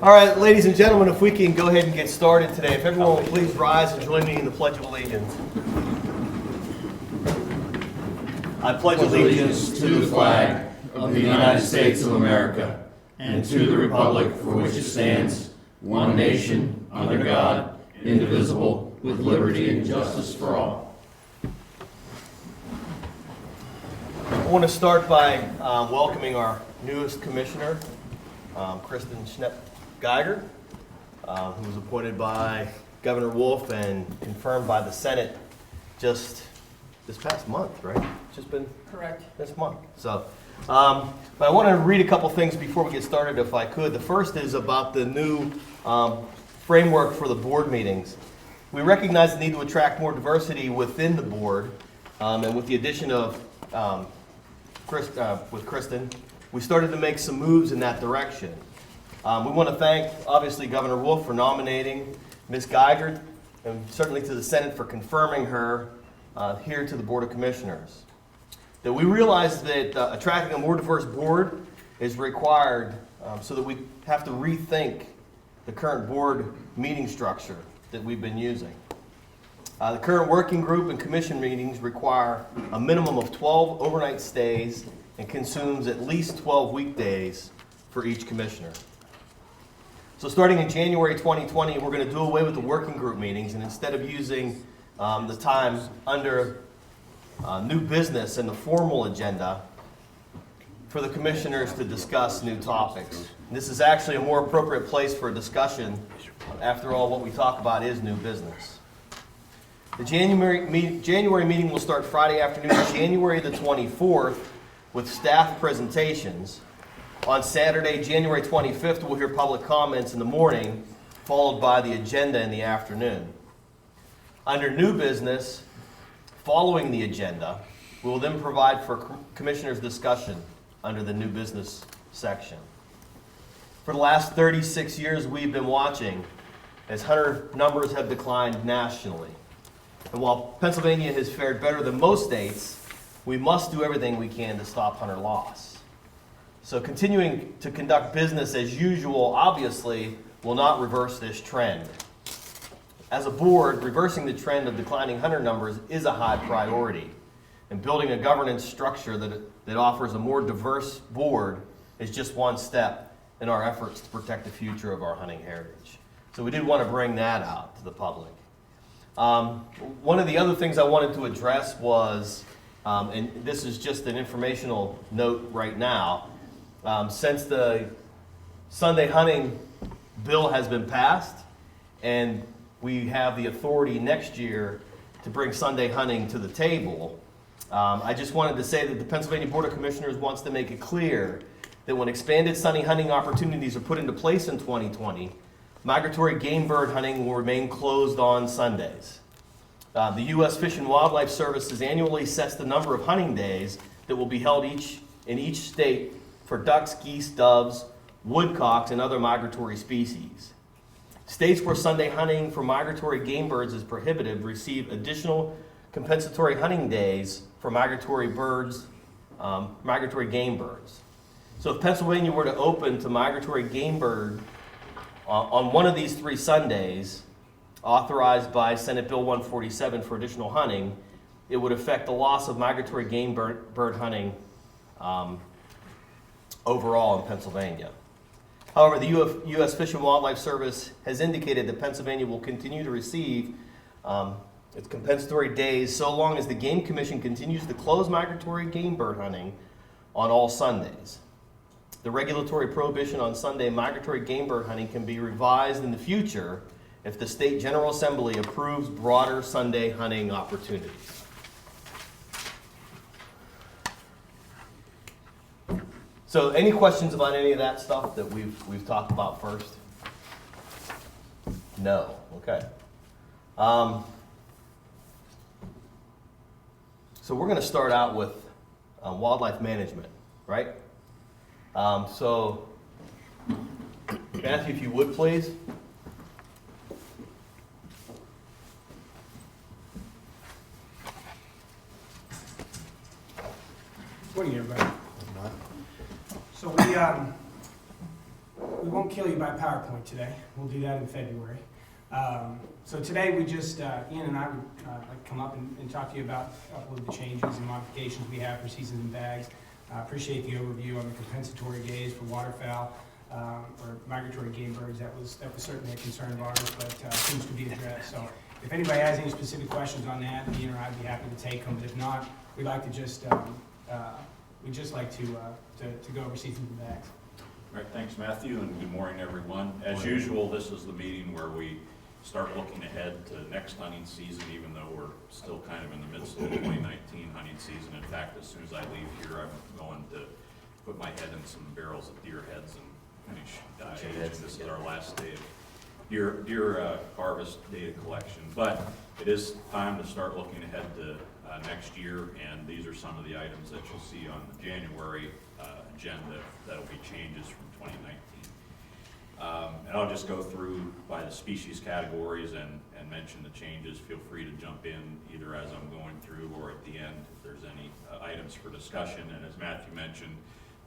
All right, ladies and gentlemen, if we can go ahead and get started today. If everyone will please rise and join me in the Pledge of Allegiance. I pledge allegiance to the flag of the United States of America and to the republic for which it stands, one nation, under God, indivisible, with liberty and justice for all. I want to start by welcoming our newest commissioner, Kristen Schnepp-Geiger, who was appointed by Governor Wolf and confirmed by the Senate just this past month, right? Just been Correct. this month. So, but I want to read a couple things before we get started, if I could. The first is about the new framework for the board meetings. We recognize the need to attract more diversity within the board, and with the addition of with Kristen, we started to make some moves in that direction. We want to thank, obviously, Governor Wolf for nominating Ms. Geiger, and certainly to the Senate for confirming her here to the Board of Commissioners. That we realize that attracting a more diverse board is required so that we have to rethink the current board meeting structure that we've been using. The current working group and commission meetings require a minimum of 12 overnight stays and consumes at least 12 weekdays for each commissioner. So starting in January 2020, we're going to do away with the working group meetings, and instead of using the time under new business and the formal agenda for the commissioners to discuss new topics. And this is actually a more appropriate place for a discussion. After all, what we talk about is new business. The January meeting will start Friday afternoon, January the 24th, with staff presentations. On Saturday, January 25th, we'll hear public comments in the morning, followed by the agenda in the afternoon. Under new business, following the agenda, we will then provide for commissioners' discussion under the new business section. For the last 36 years, we've been watching as hunter numbers have declined nationally. And while Pennsylvania has fared better than most states, we must do everything we can to stop hunter loss. So continuing to conduct business as usual, obviously, will not reverse this trend. As a board, reversing the trend of declining hunter numbers is a high priority. And building a governance structure that offers a more diverse board is just one step in our efforts to protect the future of our hunting heritage. So we did want to bring that out to the public. One of the other things I wanted to address was, and this is just an informational note right now, since the Sunday hunting bill has been passed and we have the authority next year to bring Sunday hunting to the table, I just wanted to say that the Pennsylvania Board of Commissioners wants to make it clear that when expanded Sunday hunting opportunities are put into place in 2020, migratory game bird hunting will remain closed on Sundays. The U.S. Fish and Wildlife Service annually sets the number of hunting days that will be held in each state for ducks, geese, doves, woodcocks, and other migratory species. States where Sunday hunting for migratory game birds is prohibited receive additional compensatory hunting days for migratory game birds. So if Pennsylvania were to open to migratory game bird on one of these 3 Sundays, authorized by Senate Bill 147 for additional hunting, it would affect the loss of migratory game bird hunting overall in Pennsylvania. However, the U.S. Fish and Wildlife Service has indicated that Pennsylvania will continue to receive its compensatory days so long as the Game Commission continues to close migratory game bird hunting on all Sundays. The regulatory prohibition on Sunday migratory game bird hunting can be revised in the future if the State General Assembly approves broader Sunday hunting opportunities. So any questions about any of that stuff that we've talked about first? No. Okay. So we're going to start out with wildlife management, right? So Matthew, if you would please. Morning, everybody. So we won't kill you by PowerPoint today. We'll do that in February. So today we just, Ian and I would like to come up and talk to you about a couple of the changes and modifications we have for seasons and bags. Appreciate the overview on the compensatory days for waterfowl or migratory game birds. That was certainly a concern of ours, but seems to be addressed. So if anybody has any specific questions on that, Ian or I'd be happy to take them. But if not, we'd like to just we'd just like to go over seasons and bags. All right, thanks, Matthew, and good morning, everyone. As usual, this is the meeting where we start looking ahead to next hunting season, even though we're still kind of in the midst of the 2019 hunting season. In fact, as soon as I leave here, I'm going to put my head in some barrels of deer heads and finish aging. This is our last day of deer harvest data collection. But it is time to start looking ahead to next year, and these are some of the items that you'll see on the January agenda that'll be changes from 2019. And I'll just go through by the species categories and mention the changes. Feel free to jump in either as I'm going through or at the end if there's any items for discussion. And as Matthew mentioned,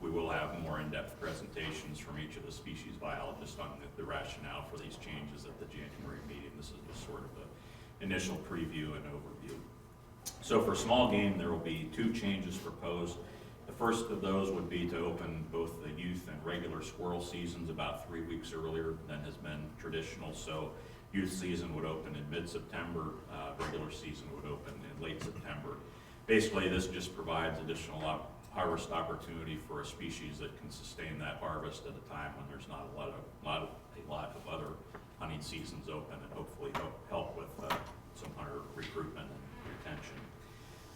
we will have more in-depth presentations from each of the species biologists on the rationale for these changes at the January meeting. This is just sort of an initial preview and overview. So for small game, there will be 2 changes proposed. The first of those would be to open both the youth and regular squirrel seasons about 3 weeks earlier than has been traditional. So youth season would open in mid-September, regular season would open in late September. Basically, this just provides additional harvest opportunity for a species that can sustain that harvest at a time when there's not a lot of other hunting seasons open, and hopefully help with some hunter recruitment and retention.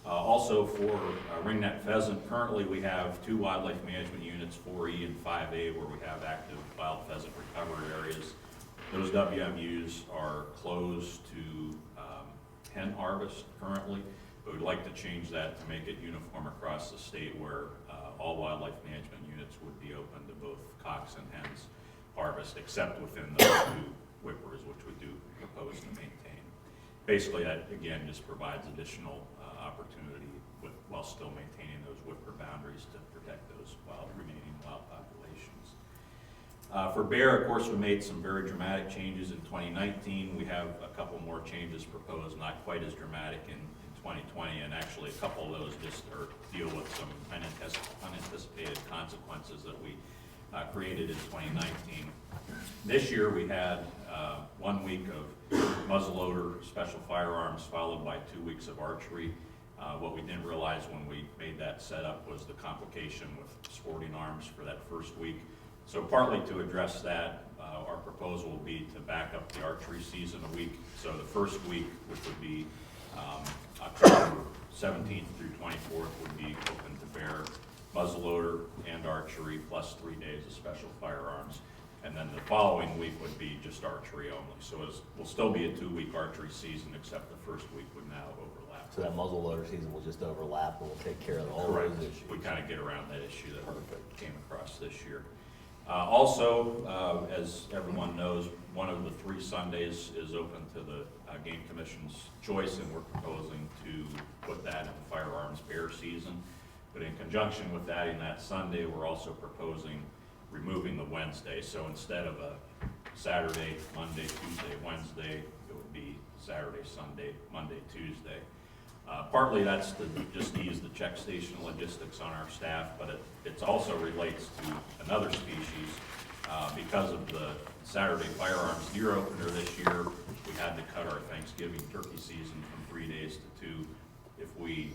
Also for ringneck pheasant, currently we have 2 wildlife management units, 4E and 5A, where we have active wild pheasant recovery areas. Those WMUs are closed to hen harvest currently, but we'd like to change that to make it uniform across the state, where all wildlife management units would be open to both cocks and hens harvest, except within those 2 whippers, which we do propose to maintain. Basically, that again just provides additional opportunity while still maintaining those whipper boundaries to protect those remaining wild populations. For bear, of course, we made some very dramatic changes in 2019. We have a couple more changes proposed, not quite as dramatic in 2020, and actually a couple of those just deal with some unanticipated consequences that we created in 2019. This year we had 1 week of muzzleloader special firearms followed by 2 weeks of archery. What we didn't realize when we made that setup was the complication with sporting arms for that first week. So partly to address that, our proposal will be to back up the archery season a week. So the first week, which would be October 17th through 24th, would be open to bear, muzzleloader, and archery, plus 3 days of special firearms. And then the following week would be just archery only. So it will still be a 2-week archery season, except the first week would now overlap. So that muzzleloader season will just overlap and we'll take care of all Correct. those issues. We kind of get around that issue that came across this year. Also, as everyone knows, one of the 3 Sundays is open to the Game Commission's choice, and we're proposing to put that in the firearms bear season. But in conjunction with adding that Sunday, we're also proposing removing the Wednesday. So instead of a Saturday, Monday, Tuesday, Wednesday, it would be Saturday, Sunday, Monday, Tuesday. Partly that's to just ease the check station logistics on our staff, but it also relates to another species. Because of the Saturday firearms deer opener this year, we had to cut our Thanksgiving turkey season from 3 days to 2. If we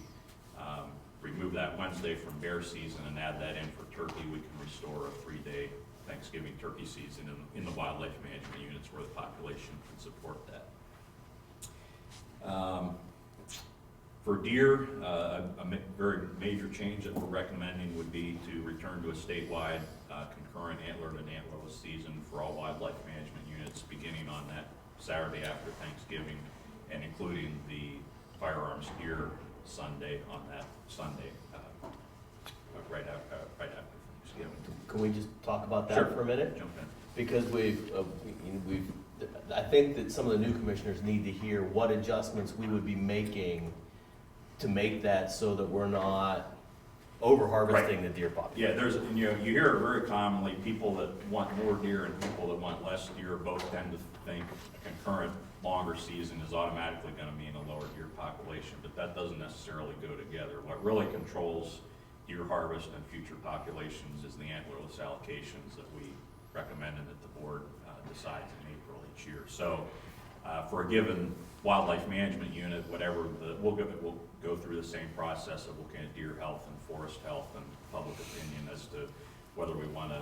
remove that Wednesday from bear season and add that in for turkey, we can restore a 3-day Thanksgiving turkey season in the wildlife management units where the population can support that. For deer, a very major change that we're recommending would be to return to a statewide concurrent antlered and antlerless season for all wildlife management units beginning on that Saturday after Thanksgiving and including the firearms deer Sunday on that Sunday right after Thanksgiving. Can we just talk about that Sure. for a minute? Jump in. Because I think that some of the new commissioners need to hear what adjustments we would be making to make that so that we're not over harvesting the deer population. Yeah, there's, you know, you hear it very commonly, people that want more deer and people that want less deer both tend to think a concurrent longer season is automatically gonna mean a lower deer population, but that doesn't necessarily go together. What really controls deer harvest and future populations is the antlerless allocations that we recommend and that the board decides in April each year. So, for a given wildlife management unit, whatever, we'll go through the same process of looking at deer health and forest health and public opinion as to whether we want to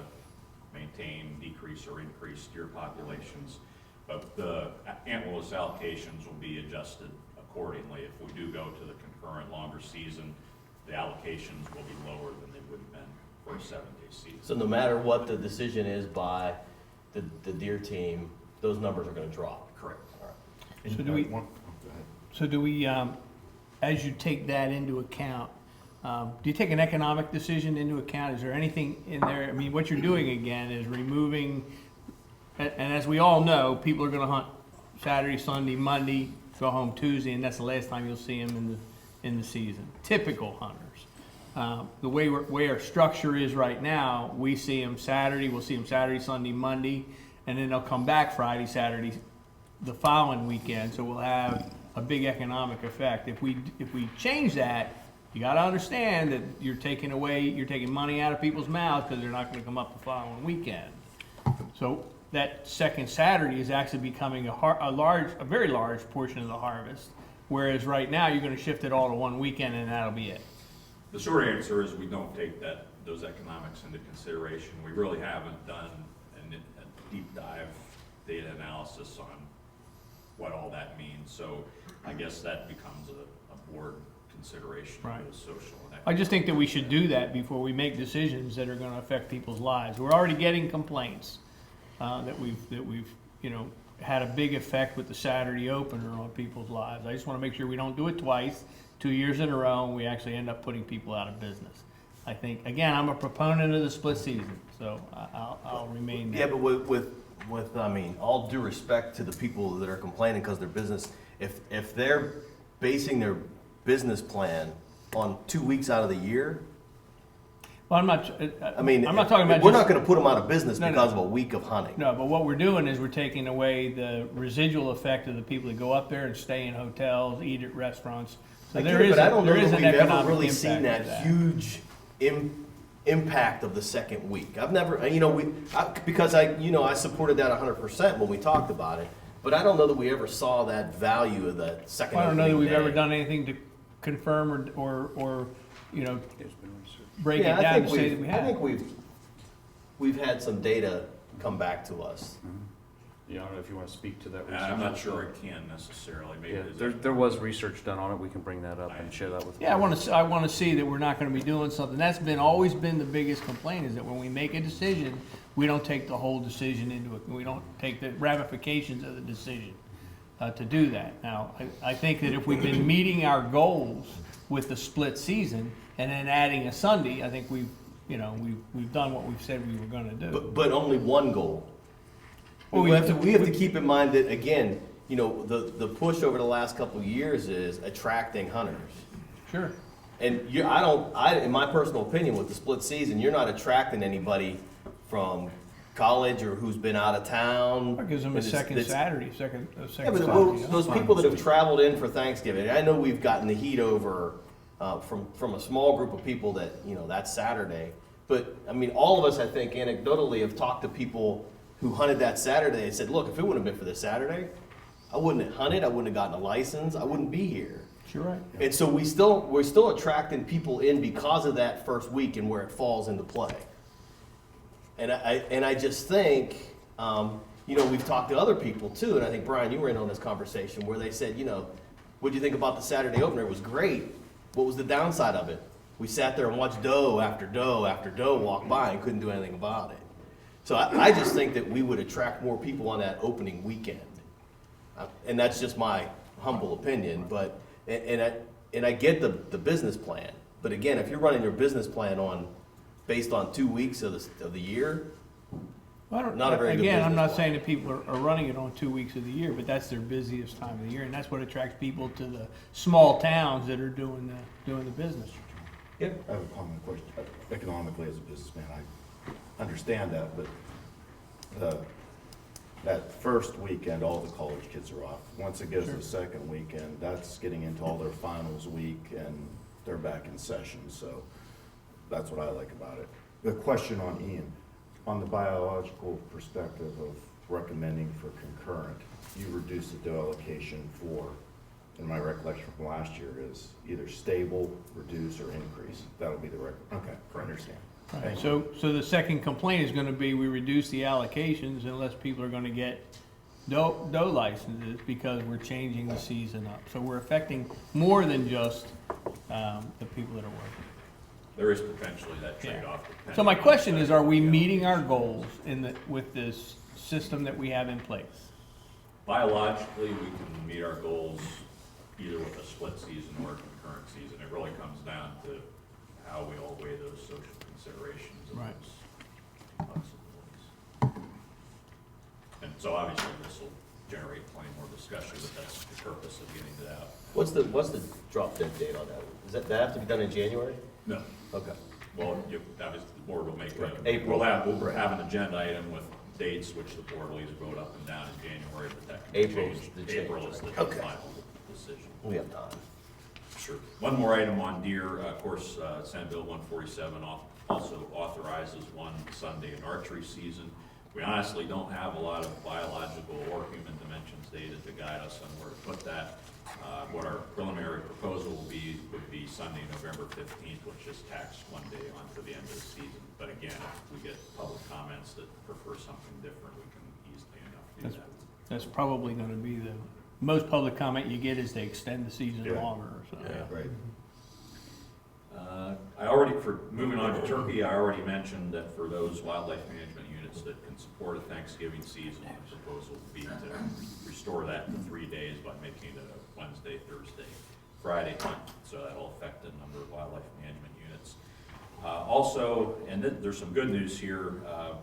maintain, decrease, or increase deer populations. But the antlerless allocations will be adjusted accordingly. If we do go to the concurrent longer season, the allocations will be lower than they would have been for a 7-day season. So no matter what the decision is by the deer team, those numbers are gonna drop. Correct. All right. So do we, as you take that into account, do you take an economic decision into account? Is there anything in there? I mean, what you're doing again is removing, and as we all know, people are gonna hunt Saturday, Sunday, Monday, go home Tuesday, and that's the last time you'll see them in the season. Typical hunters. The way our structure is right now, we see them Saturday, we'll see them Saturday, Sunday, Monday, and then they'll come back Friday, Saturday, the following weekend, so we'll have a big economic effect. If we change that, you gotta understand that you're taking money out of people's mouths because they're not gonna come up the following weekend. So that second Saturday is actually becoming a very large portion of the harvest, whereas right now you're gonna shift it all to one weekend and that'll be it. The short answer is we don't take those economics into consideration. We really haven't done a deep dive data analysis on what all that means. So I guess that becomes a board consideration Right. for the social and I economic. just think that we should do that before we make decisions that are gonna affect people's lives. We're already getting complaints, that we've, you know, had a big effect with the Saturday opener on people's lives. I just wanna make sure we don't do it twice, 2 years in a row, and we actually end up putting people out of business. I think, again, I'm a proponent of the split season, so I'll remain Yeah, that. but with, I mean, all due respect to the people that are complaining because their business, if they're basing their business plan on 2 weeks out of the year, Well, I'm not talking about we're just- not gonna put them out of business No, no. because of a week of hunting. No, but what we're doing is we're taking away the residual effect of the people that go up there and stay in hotels, eat at restaurants. So I there get it, is but I don't know there is that an we've ever economic really impact seen to that that. huge impact of the second week. I've never, because I supported that 100% when we talked about it, but I don't know that we ever saw that value of the second I don't know that opening we've ever day. done anything to confirm or you know, break Yeah, it down I to think say that we I have. think we've had some data come back to us. Yeah, I don't know if you want to speak to that And research. I'm not sure it can necessarily. Maybe Yeah, there's there was research done on it. We can bring that up and share that with. Yeah, I want to see that we're not going to be doing something. That's always been the biggest complaint, is that when we make a decision, we don't take the whole decision into it. We don't take the ramifications of the decision to do that. Now, I think that if we've been meeting our goals with the split season and then adding a Sunday, I think we've done what we've said we were going to do. But only one goal. Well, We have to keep in mind that, again, the push over the last couple of years is attracting hunters. Sure. And in my personal opinion, with the split season, you're not attracting anybody from college or who's been out of town. It gives them a It's- second it's- Saturday, second Yeah, but Saturday. those people that have traveled in for Thanksgiving, I know we've gotten the heat over from a small group of people that, that's Saturday. But, I mean, all of us, I think, anecdotally have talked to people who hunted that Saturday and said, look, if it wouldn't have been for this Saturday, I wouldn't have hunted, I wouldn't have gotten a license, I wouldn't be here. You're right. And so we're still attracting people in because of that first week and where it falls into play. And I just think, we've talked to other people too, and I think, Brian, you were in on this conversation where they said, what'd you think about the Saturday opener? It was great. What was the downside of it? We sat there and watched doe after doe after doe walk by and couldn't do anything about it. So I just think that we would attract more people on that opening weekend. And that's just my humble opinion, but, and I get the business plan. But again, if you're running your business plan based on 2 weeks of the year, not a very good Again, I'm business not plan. saying that people are running it on 2 weeks of the year, but that's their busiest time of the year, and that's what attracts people to the small towns that are doing the business. Yep. I have a common question. Economically, as a businessman, I understand that, but that first weekend, all the college kids are off. Once it goes to the second weekend, that's getting into all their finals week, and they're back in session, so that's what I like about it. The question on Ian, on the biological perspective of recommending for concurrent, you reduce the doe allocation for, in my recollection from last year, is either stable, reduce, or increase. That'll be the okay, I understand. Thank you. So the second complaint is gonna be, we reduce the allocations unless people are gonna get doe licenses because we're changing the season up. So we're affecting more than just, the people that are working. There is potentially that Yeah. trade-off. So my depending on question is, are we yeah. meeting our goals with this system that we have in place? Biologically, we can meet our goals either with a split season or a concurrent season. It really comes down to how we all weigh those social considerations and Right. those possibilities. And so obviously this will generate plenty more discussion, but that's the purpose of getting it out. What's the drop dead date on that? Does that have to be done in January? No, Okay. well, obviously the board will make, April. we'll have an agenda item with dates, which the board will either vote up and down in January, but that can be April's changed. the change, April is the right? Okay. final decision. We have time. Sure. One more item on deer, of course, Senate Bill 147 also authorizes one Sunday in archery season. We honestly don't have a lot of biological or human dimensions data to guide us on where to put that. What our preliminary proposal would be Sunday, November 15th, which just tacks one day onto the end of the season. But again, if we get public comments that prefer something different, we can easily enough do That's- that. That's probably gonna be the most public comment you get, is they extend the season Yeah. longer, so. Right. Moving on to turkey, I already mentioned that for those wildlife management units that can support a Thanksgiving season, the proposal would be to restore that to 3 days by making it a Wednesday, Thursday, Friday hunt. So that'll affect a number of wildlife management units. Also, and there's some good news here,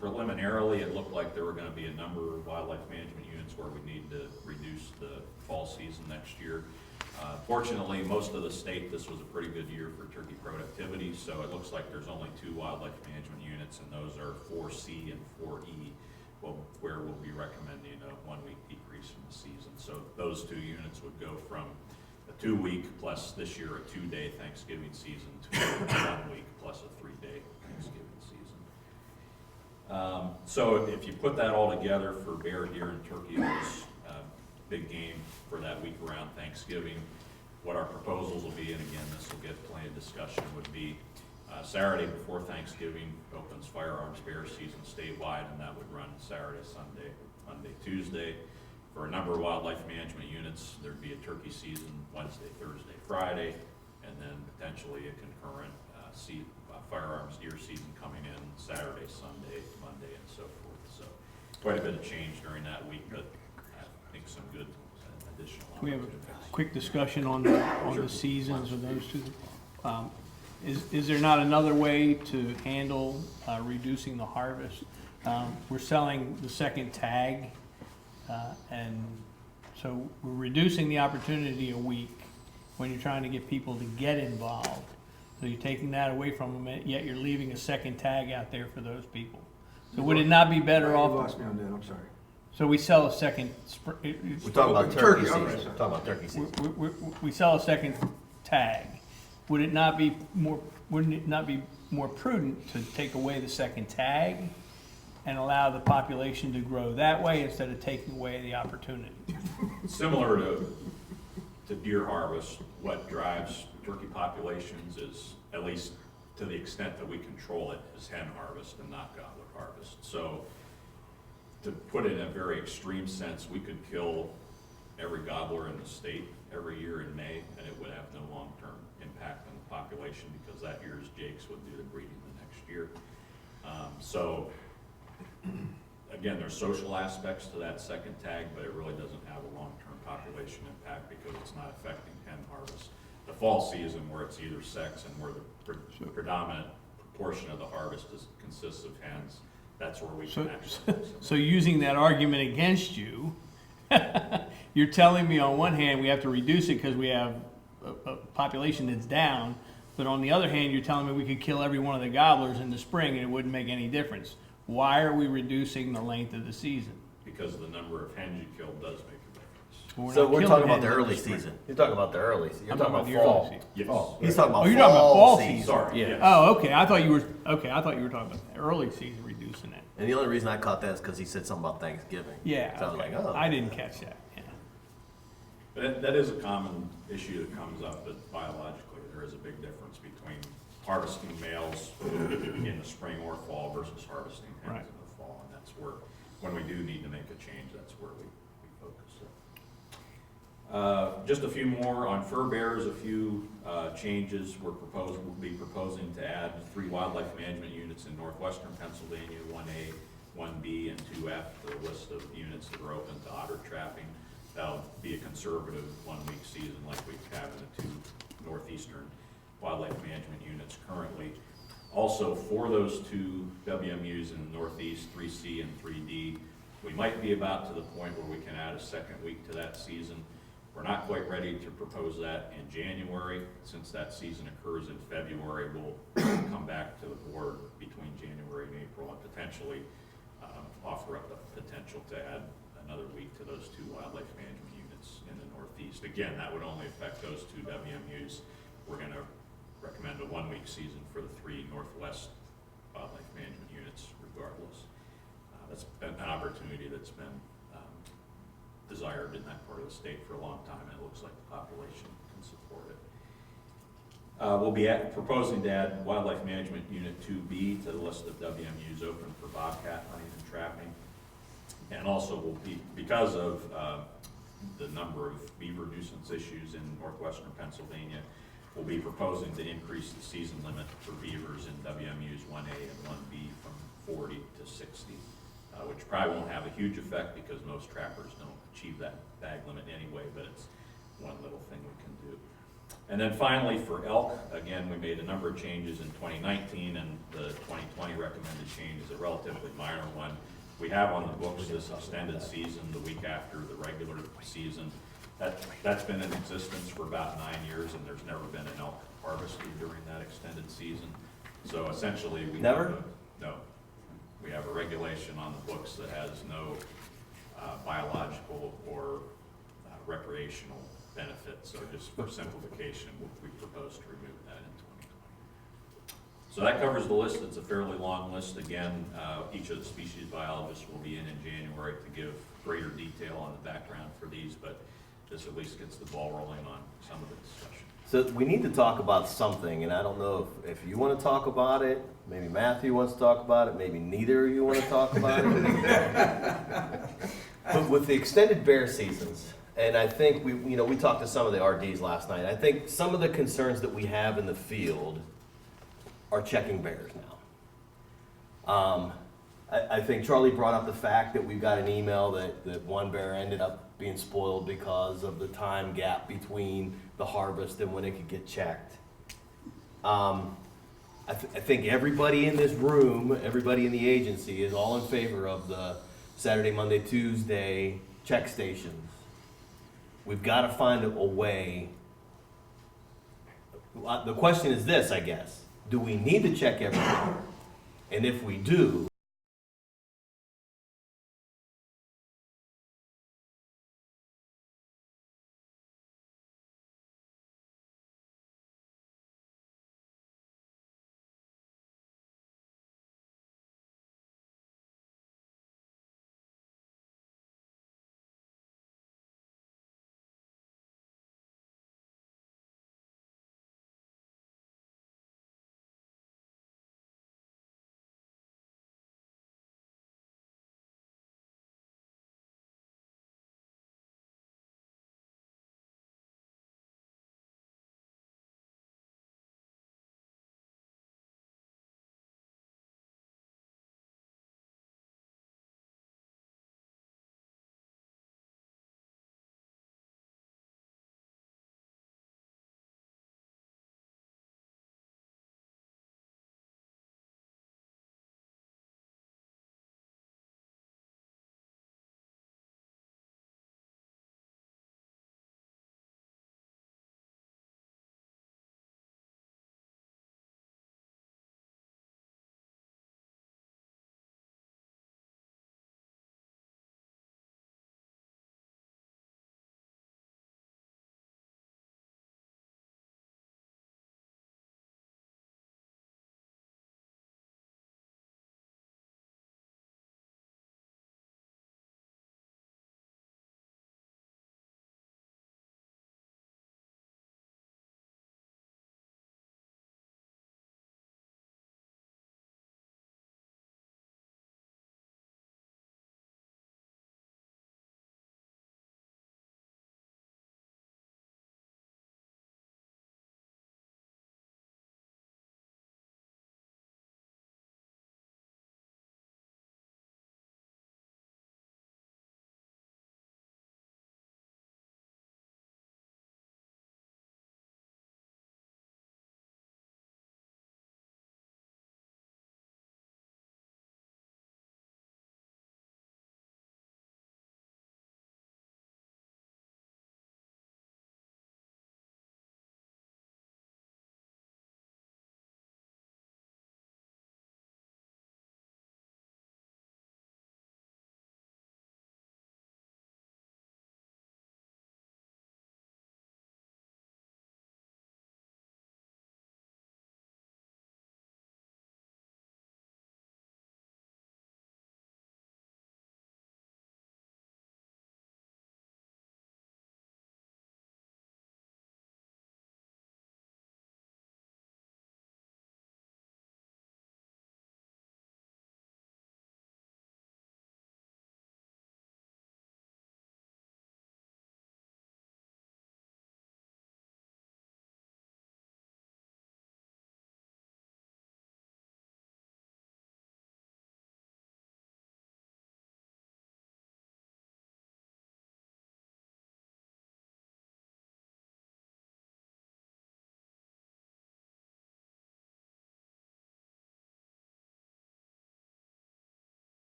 preliminarily, it looked like there were gonna be a number of wildlife management units where we need to reduce the fall season next year. Fortunately, most of the state, this was a pretty good year for turkey productivity, so it looks like there's only 2 wildlife management units, and those are 4C and 4E, where we'll be recommending a 1-week decrease from the season. So those 2 units would go from a 2-week plus this year a 2-day Thanksgiving season to a 1 week plus a 3-day Thanksgiving season. So if you put that all together for bear, deer, and turkey, those big game for that week around Thanksgiving, what our proposals will be, and again, this will get plenty of discussion, would be Saturday before Thanksgiving opens firearms bear season statewide, and that would run Saturday, Sunday, Monday, Tuesday. For a number of wildlife management units, there'd be a turkey season Wednesday, Thursday, Friday, and then potentially a concurrent firearms deer season coming in Saturday, Sunday, Monday, and so forth. So quite a bit of change during that week, but I think some good additional We have a opportunities. quick discussion on the seasons of those two. Is there not another way to handle reducing the harvest? We're selling the second tag, and so we're reducing the opportunity a week when you're trying to get people to get involved. So you're taking that away from them, yet you're leaving a second tag out there for those people. So would it not be better You off? lost me on that, I'm sorry. So we sell a second, We're talking about turkey Turkey, okay, season. sorry. Talking about turkey season. we sell a second tag. Would it not be wouldn't it not be more prudent to take away the second tag and allow the population to grow that way instead of taking away the opportunity? Similar to deer harvest, what drives turkey populations is, at least to the extent that we control it, is hen harvest and not gobbler harvest. So to put it in a very extreme sense, we could kill every gobbler in the state every year in May, and it would have no long-term impact on the population because that year's jakes would do the breeding the next year. So again, there's social aspects to that second tag, but it really doesn't have a long-term population impact because it's not affecting hen harvest. The fall season, where it's either sex and where the predominant proportion of the harvest consists of hens, that's where we can actually. So using that argument against you, you're telling me on one hand we have to reduce it because we have a population that's down, But on the other hand, you're telling me we could kill every one of the gobblers in the spring and it wouldn't make any difference. Why are we reducing the length of the season? Because the number of hens you kill does make a difference. We're So not we're killing talking about hens the in early spring. season. You're talking about the early, you're I'm talking about the early fall. season. Yes. He's talking about Oh, you're talking about fall season. Sorry, Yeah. yes. Oh, okay, I thought you were talking about the early season reducing it. And the only reason I caught that is because he said something about Thanksgiving. Yeah, So I was okay. like, oh. I didn't catch that, yeah. But that is a common issue that comes up, that biologically, there is a big difference between harvesting males in the spring or fall versus harvesting hens Right. in the fall. And that's where, when we do need to make a change, that's where we focus. Just a few more on fur bearers, a few changes we'll be proposing to add 3 wildlife management units in northwestern Pennsylvania, 1A, 1B, and 2F, the list of units that are open to otter trapping. That'll be a conservative 1-week season like we have in the 2 northeastern wildlife management units currently. Also, for those 2 WMUs in the northeast, 3C and 3D, we might be about to the point where we can add a 2nd week to that season. We're not quite ready to propose that in January. Since that season occurs in February, we'll come back to the board between January and April and potentially offer up the potential to add another week to those 2 wildlife management units in the northeast. Again, that would only affect those 2 WMUs. We're going to recommend a 1-week season for the 3 northwest wildlife management units regardless. That's been an opportunity that's been desired in that part of the state for a long time, and it looks like the population can support it. We'll be proposing to add Wildlife Management Unit 2B to the list of WMUs open for bobcat hunting and trapping. And also will be, because of the number of beaver nuisance issues in northwestern Pennsylvania, we'll be proposing to increase the season limit for beavers in WMUs 1A and 1B from 40 to 60, which probably won't have a huge effect because most trappers don't achieve that bag limit anyway, but it's one little thing we can do. And then finally, for elk, again, we made a number of changes in 2019, and the 2020 recommended change is a relatively minor one. We have on the books this extended season the week after the regular season. That's been in existence for about 9 years, and there's never been an elk harvested during that extended season. So essentially, we Never? No. We have a regulation on the books that has no biological or recreational benefit. So just for simplification, we propose to remove that in 2020. So that covers the list. It's a fairly long list. Again, each of the species biologists will be in January to give greater detail on the background for these, but this at least gets the ball rolling on some of the discussion. So we need to talk about something, and I don't know if you want to talk about it, maybe Matthew wants to talk about it, maybe neither of you want to talk about it. But with the extended bear seasons, and I think we talked to some of the RDs last night, I think some of the concerns that we have in the field are checking bears now. I think Charlie brought up the fact that we've got an email that one bear ended up being spoiled because of the time gap between the harvest and when it could get checked. I think everybody in this room, everybody in the agency is all in favor of the Saturday, Monday, Tuesday check stations. We've got to find a way. The question is this, I guess. Do we need to check everything? And if we do,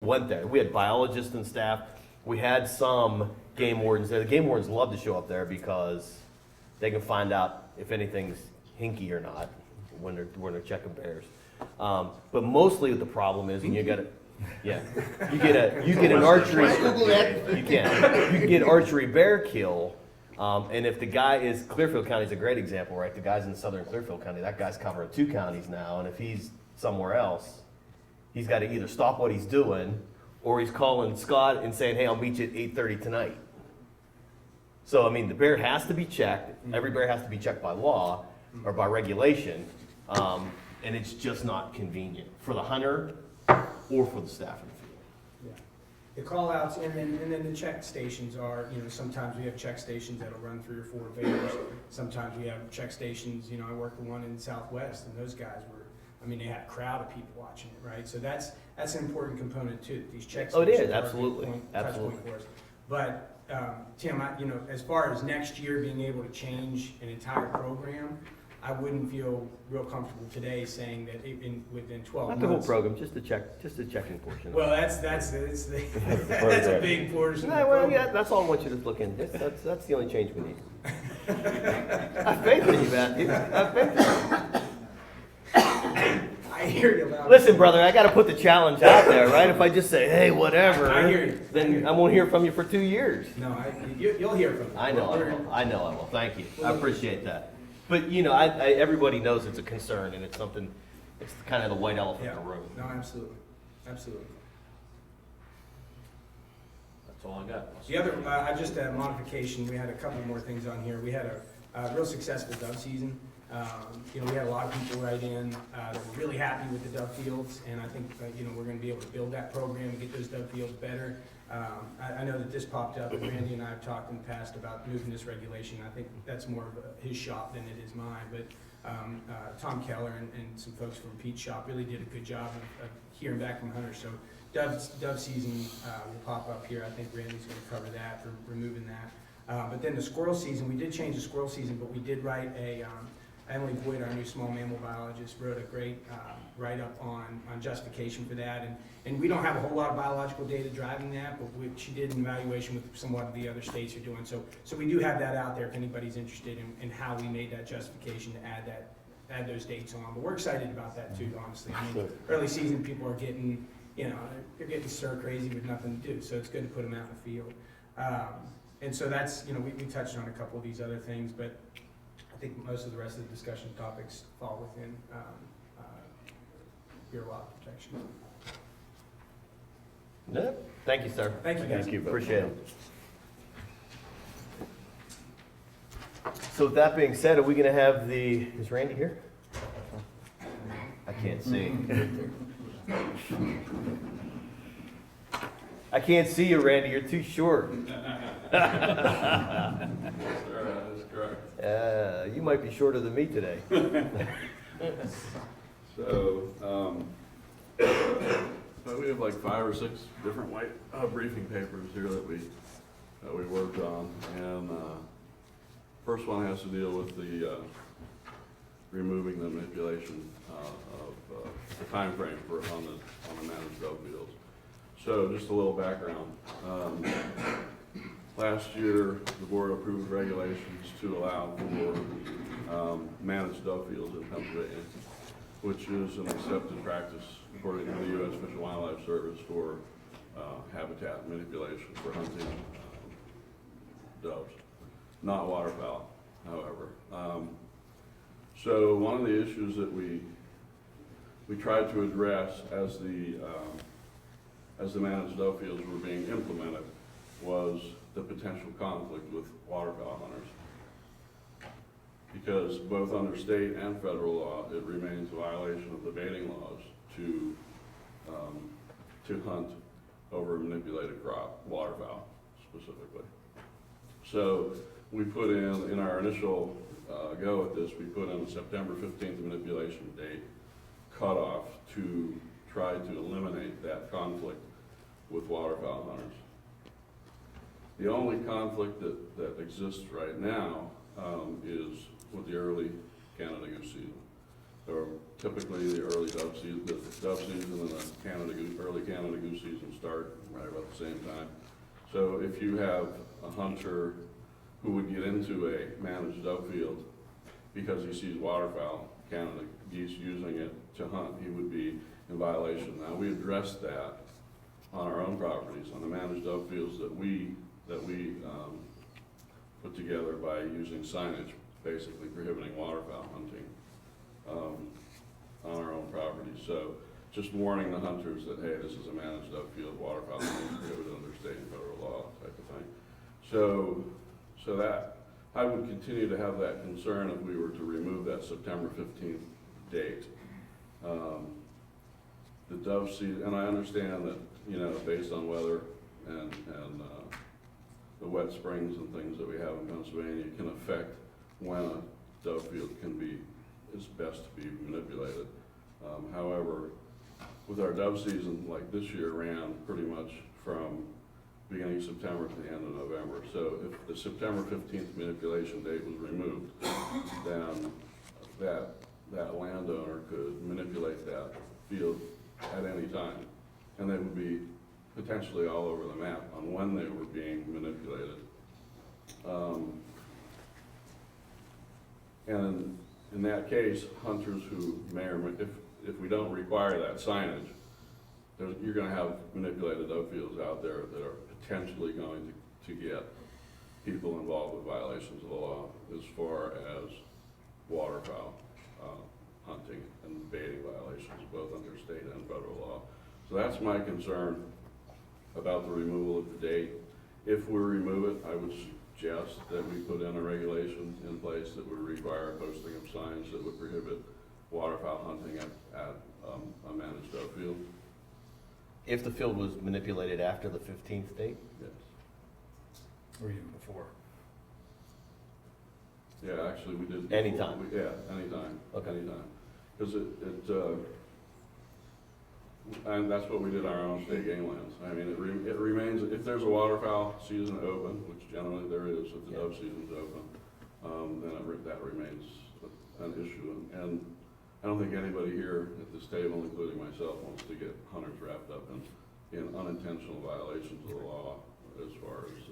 went there. We had biologists and staff. We had some game wardens there. The game wardens love to show up there because they can find out if anything's hinky or not when they're checking bears. But mostly the problem is, and you get it. Yeah, you get an archery. You get archery bear kill, and if the guy is Clearfield County is a great example, right? The guy's in southern Clearfield County. That guy's covering 2 counties now, and if he's somewhere else, he's got to either stop what he's doing, or he's calling Scott and saying, "Hey, I'll meet you at 8:30 tonight." So I mean, the bear has to be checked. Every bear has to be checked by law or by regulation, and it's just not convenient for the hunter or for the staff in the field. Yeah. The call outs and then the check stations are, sometimes we have check stations that'll run 3 or 4 bears. Sometimes we have check stations, I work the one in Southwest, and those guys they had a crowd of people watching it, right? So that's an important component too, these check Oh, it stations. is, are a big absolutely, touch absolutely. point for us. But, Tim, as far as next year being able to change an entire program, I wouldn't feel real comfortable today saying that within 12 Not months. the whole program, just the checking portion. Well, that's a big portion of the Yeah, well, program. yeah, that's all I want you to look in. That's the only change we need. I have faith in you, Matthew. I have faith in you. I hear you loud. Listen, brother, I got to put the challenge out there, right? If I just say, "Hey, whatever," I hear you. then I won't hear from you for 2 years. No, you'll hear from me. I know I will. I know I will. Thank you. I appreciate that. But everybody knows it's a concern, and it's something. It's kind of the white elephant Yeah, in the room. no, absolutely. That's all I got. The other, just a modification, we had a couple more things on here. We had a real successful dove season. We had a lot of people write in, that were really happy with the dove fields, and I think, we're gonna be able to build that program and get those dove fields better. I know that this popped up, and Randy and I have talked in the past about moving this regulation. I think that's more of his shop than it is mine, but Tom Keller and some folks from Pete's shop really did a good job of hearing back from hunters. So dove season will pop up here. I think Randy's going to cover that, for removing that. But then the squirrel season, we did change the squirrel season, but we did write Emily Boyd, our new small mammal biologist, wrote a great write-up on justification for that. And we don't have a whole lot of biological data driving that, but she did an evaluation with somewhat of the other states are doing. So we do have that out there if anybody's interested in how we made that justification to add those dates on. But we're excited about that too, honestly. I mean, early season people are getting, they're getting stir crazy with nothing to do. So it's good to put them out in the field. And so that's, we touched on a couple of these other things, but I think most of the rest of the discussion topics fall within your law protection. Yeah. Thank you, sir. Thank you, guys. Thank you. Appreciate it. So with that being said, are we gonna have is Randy here? I can't see. I can't see you, Randy, you're too short. That's correct. You might be shorter than me today. So, we have like 5 or 6 different white briefing papers here that we worked on, and first one has to deal with the removing the manipulation of the time frame on the managed dove fields. So, just a little background. Last year, the board approved regulations to allow for managed dove fields in Pennsylvania, which is an accepted practice according to the U.S. Fish and Wildlife Service for habitat manipulation for hunting doves, not waterfowl, however. So one of the issues that we tried to address as the managed dove fields were being implemented was the potential conflict with waterfowl hunters. Because both under state and federal law, it remains a violation of the baiting laws to hunt over manipulated crop, waterfowl specifically. So we put in our initial go at this, we put in a September 15th manipulation date cutoff to try to eliminate that conflict with waterfowl hunters. The only conflict that exists right now is with the early Canada goose season. or typically the early dove season, the dove season and the early Canada goose season start right about the same time. So if you have a hunter who would get into a managed dove field because he sees waterfowl, Canada geese using it to hunt, he would be in violation. Now, we addressed that on our own properties, on the managed dove fields that we put together by using signage, basically prohibiting waterfowl hunting on our own properties. So just warning the hunters that, hey, this is a managed dove field, waterfowl hunting is prohibited under state and federal law type of thing. So that, I would continue to have that concern if we were to remove that September 15th date. The dove season, and I understand that, you know, based on weather and the wet springs and things that we have in Pennsylvania can affect when a dove field is best to be manipulated. However, with our dove season, like this year, ran pretty much from beginning of September to the end of November. So if the September 15th manipulation date was removed, then that landowner could manipulate that field at any time. And they would be potentially all over the map on when they were being manipulated. And in that case, hunters who may or may, if we don't require that signage, you're gonna have manipulated dove fields out there that are potentially going to get people involved with violations of the law as far as waterfowl hunting and baiting violations, both under state and federal law. So that's my concern about the removal of the date. If we remove it, I would suggest that we put in a regulation in place that would require posting of signs that would prohibit waterfowl hunting at a managed dove field. If the field was manipulated after the 15th date? Yes. Or even before. Yeah, actually, we did. Anytime? Yeah, anytime. Okay. Anytime. Because and that's what we did on our own state game lands. I mean, it remains, if there's a waterfowl season open, which generally there is, if the dove season's open, then that remains an issue. And I don't think anybody here at this table, including myself, wants to get hunters wrapped up in unintentional violations of the law as far as,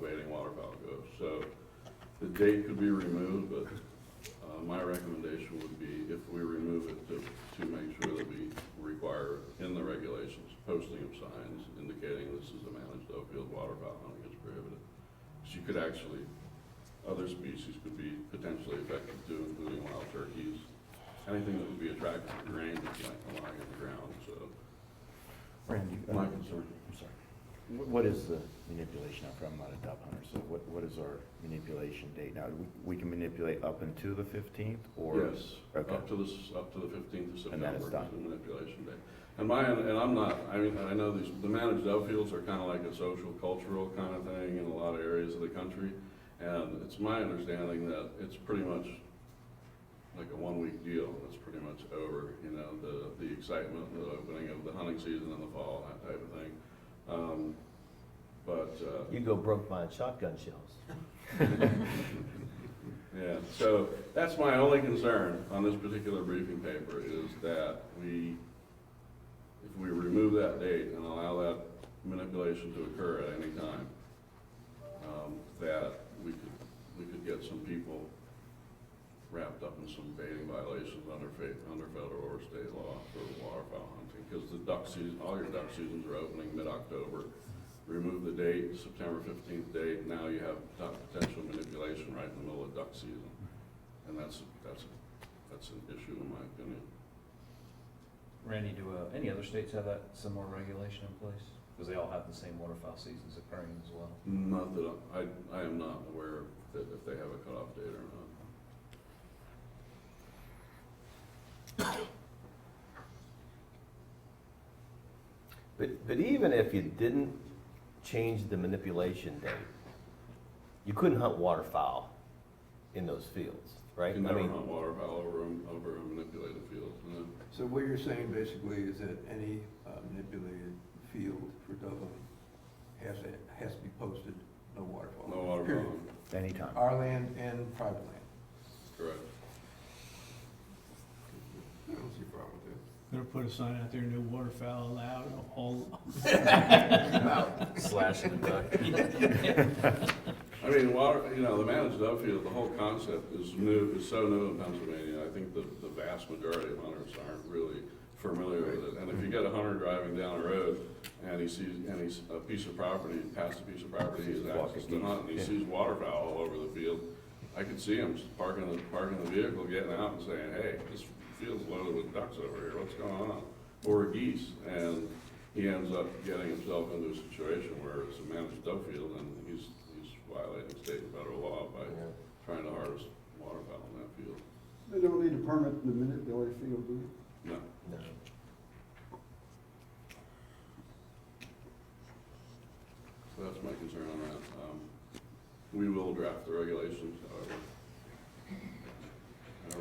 baiting waterfowl goes. So the date could be removed, but my recommendation would be if we remove it to make sure that we require in the regulations posting of signs indicating this is a managed dove field, waterfowl hunting is prohibited. Because you could actually, other species could be potentially affected too, including wild turkeys, anything that would be attracted to grain that's lying in the ground, so. Randy, My concern. I'm sorry. What is the manipulation? I'm not a dove hunter, so what is our manipulation date? Now, we can manipulate up into the 15th, or? Yes, Okay. up to the 15th of September. And then it's done. is the manipulation day. And I'm not, I mean, I know the managed dove fields are kind of like a social, cultural kind of thing in a lot of areas of the country. And it's my understanding that it's pretty much like a 1-week deal. It's pretty much over, the excitement, the opening of the hunting season in the fall, that type of thing. You go broke buying shotgun shells. Yeah, so that's my only concern on this particular briefing paper is that if we remove that date and allow that manipulation to occur at any time, that we could get some people wrapped up in some baiting violations under federal or state law for waterfowl hunting. Because the duck season, all your duck seasons are opening mid-October. Remove the date, September 15th date, now you have potential manipulation right in the middle of duck season. And that's an issue in my opinion. Randy, do any other states have that similar regulation in place? Because they all have the same waterfowl seasons occurring as well. Not that I am not aware that if they have a cutoff date or not. But even if you didn't change the manipulation date, you couldn't hunt waterfowl in those fields, right? You can never hunt waterfowl over a manipulated field. No. So what you're saying basically is that any manipulated field for dove hunting has to be posted, no waterfowl. No waterfowl, Period. Anytime. Our land and private land. correct. Gonna put a sign out there, no waterfowl allowed, all, Slashing the duck. I mean, the managed dove field, the whole concept is so new in Pennsylvania. I think the vast majority of hunters aren't really familiar with it. And if you get a hunter driving down a road and he sees a piece of property, past a piece of property, he has access to hunt, and he sees waterfowl all over the field, I could see him parking the vehicle, getting out and saying, hey, this field's loaded with ducks over here, what's going on? Or geese, and he ends up getting himself into a situation where it's a managed dove field and he's violating state and federal law by trying to harvest waterfowl in that field. They don't need a permit to manipulate field, do they? No. No. So that's my concern on that. We will draft the regulations, however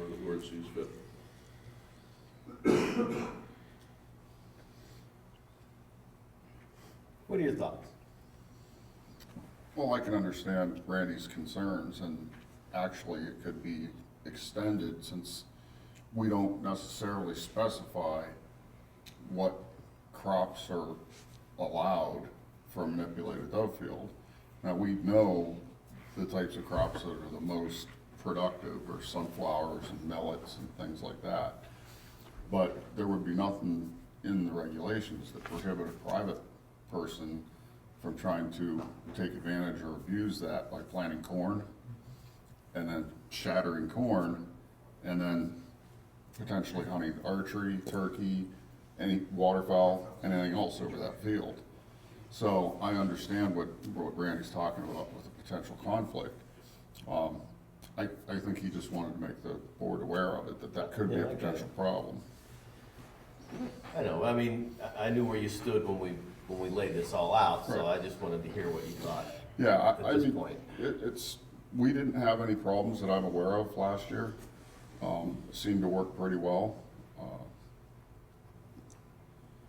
the board sees fit. What are your thoughts? Well, I can understand Randy's concerns, and actually it could be extended since we don't necessarily specify what crops are allowed for a manipulated dove field. Now, we know the types of crops that are the most productive are sunflowers and millets and things like that. But there would be nothing in the regulations that prohibit a private person from trying to take advantage or abuse that by planting corn and then shattering corn and then potentially hunting archery, turkey, any waterfowl, and anything else over that field. So I understand what Randy's talking about with the potential conflict. I think he just wanted to make the board aware of it, that could be Yeah, a I get potential it. problem. I know, I mean, I knew where you stood when we laid this all out, so Right. I just wanted to hear what you thought. Yeah, At I this mean, point. we didn't have any problems that I'm aware of last year. Seemed to work pretty well.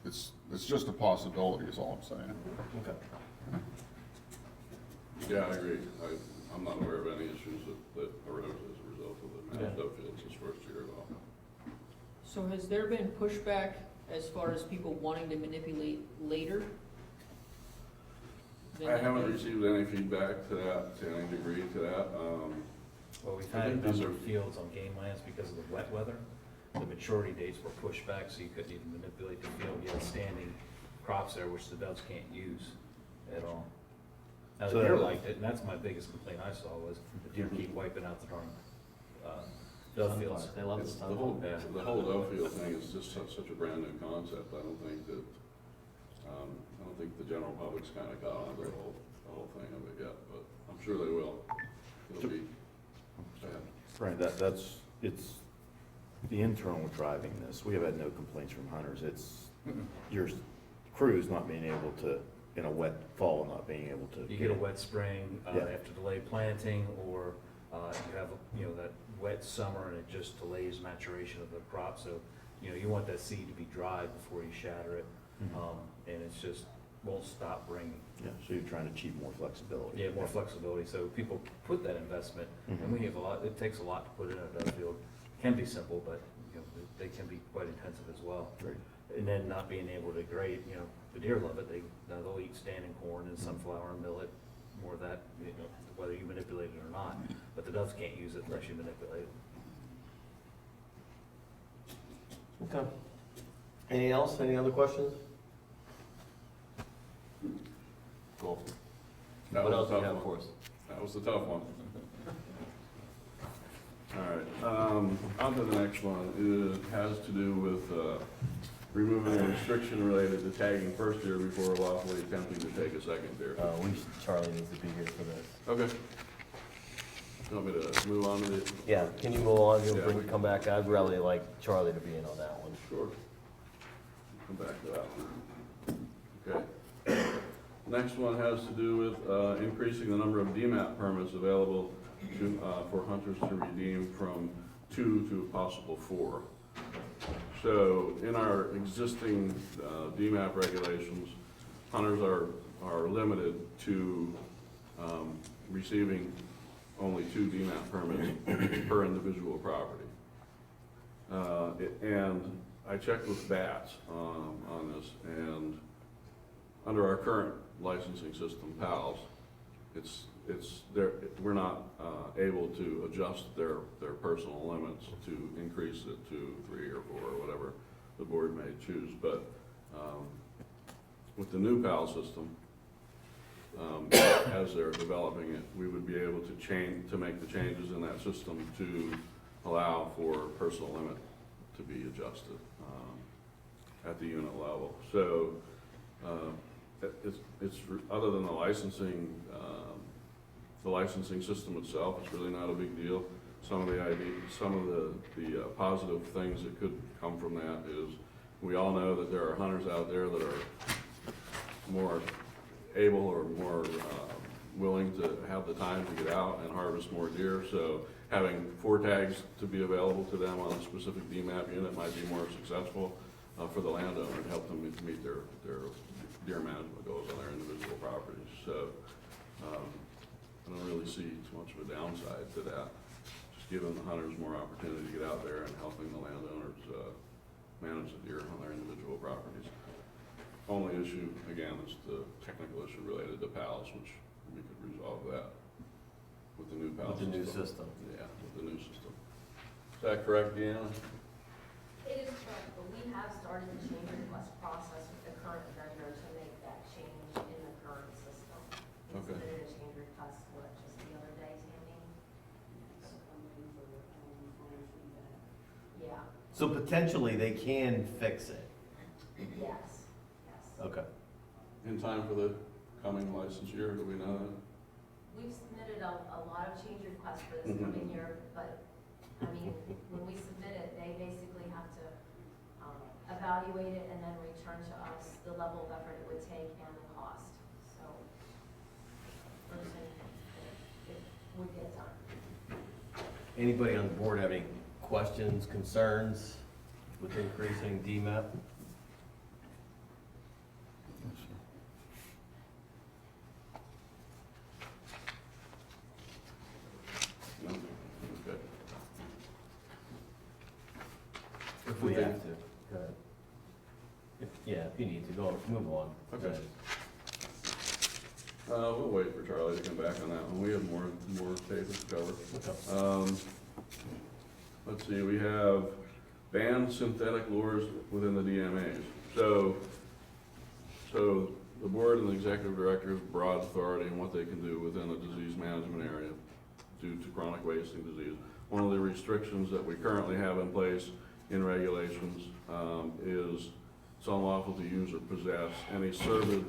It's just a possibility is all I'm saying. Okay. Yeah, I agree. I'm not aware of any issues that arose as a result of the managed dove fields this first year at all. So has there been pushback as far as people wanting to manipulate later? than I that haven't date? received any feedback to any degree to that. Well, we've I had a think these number are- of fields on game lands because of the wet weather. The maturity dates were pushed back, so you couldn't even manipulate the field. You had standing crops there, which the doves can't use at all. Now, the So deer that- liked it, and that's my biggest complaint I saw was the deer keep wiping out the darn, dove fields. They love It's the the whole, Yeah. the whole dove field thing is just such a brand new concept. I don't think that, I don't think the general public's kind of got onto the whole thing of it yet, but I'm sure they will. It'll be sad. Right, it's the internal driving this. We have had no complaints from hunters. It's your crews not being able to, in a wet fall, not being able to. You get a wet spring, Yeah. they have to delay planting, or, you have, that wet summer and it just delays maturation of the crop, so, you want that seed to be dry before you shatter it, and it's just, won't stop bringing. Yeah, so you're trying to achieve more flexibility. Yeah, more flexibility, so people put that investment, and we have it takes a lot to put in a dove field. Can be simple, but, they can be quite intensive as well. Right. And then not being able to grade, the deer love it, they'll eat standing corn and sunflower and millet, more of that, whether you manipulate it or not, but the doves can't use it unless you manipulate it. Okay. Anything else? Any other questions? Cool. That What was else a do you tough have one. for us? That was the tough one. All right, on to the next one. It has to do with removing a restriction related to tagging first deer before lawfully attempting to take a second deer. Charlie needs to be here for this. Okay. You want me to move on to the? Yeah, can you move on? You'll Yeah, we come back. I'd really like Charlie to be in on that one. Sure. Come back to that one. Okay. Next one has to do with increasing the number of DMAP permits available to, for hunters to redeem from 2 to a possible 4. So in our existing DMAP regulations, hunters are limited to receiving only 2 DMAP permits per individual property. And I checked with bats on this, and under our current licensing system, PALS, we're not able to adjust their personal limits to increase it to 3 or 4 or whatever the board may choose. But with the new PAL system, as they're developing it, we would be able to make the changes in that system to allow for personal limit to be adjusted at the unit level. So it's other than the licensing system itself, it's really not a big deal. Some of the positive things that could come from that is we all know that there are hunters out there that are more able or more willing to have the time to get out and harvest more deer. So having 4 tags to be available to them on a specific DMAP unit might be more successful for the landowner and help them meet their deer management goals on their individual properties. So I don't really see too much of a downside to that. Just giving the hunters more opportunity to get out there and helping the landowners manage the deer on their individual properties. Only issue, again, is the technical issue related to PALS, which we could resolve that with the new PALS With the new system. Yeah, with the new system. Is that correct, Deanna? It is correct, but we have started the change request process with the current vendor to make that change in the current system. We Okay. submitted a change request, just the other day, Tammy? Yeah, So potentially they can fix it. yes. Okay. In time for the coming license year, do we know that? We've submitted a lot of change requests for this coming year, but, I mean, when we submit it, they basically have to evaluate it and then return to us the level of effort it would take and the cost. So, it would get done. Anybody on the board have any questions, concerns with increasing DMAP? No? Okay. If we have to. Go ahead. Yeah, if you need to, go, move on. Okay. We'll wait for Charlie to come back on that one. We have more papers to cover. Okay. Let's see, we have banned synthetic lures within the DMAs. So the board and the executive director have broad authority in what they can do within a disease management area due to chronic wasting disease. One of the restrictions that we currently have in place in regulations is it's unlawful to use or possess any served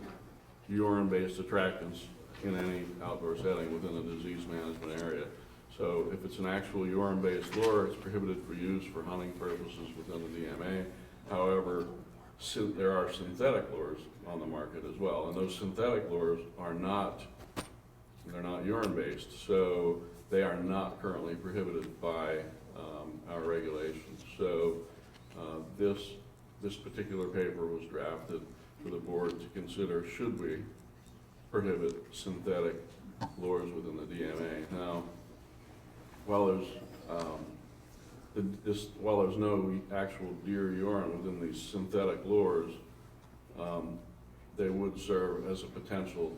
urine-based attractants in any outdoor setting within a disease management area. So if it's an actual urine-based lure, it's prohibited for use for hunting purposes within the DMA. However, there are synthetic lures on the market as well, and those synthetic lures are they're not urine-based, so they are not currently prohibited by our regulations. So this particular paper was drafted for the board to consider, should we prohibit synthetic lures within the DMA? Now, while there's no actual deer urine within these synthetic lures, they would serve as a potential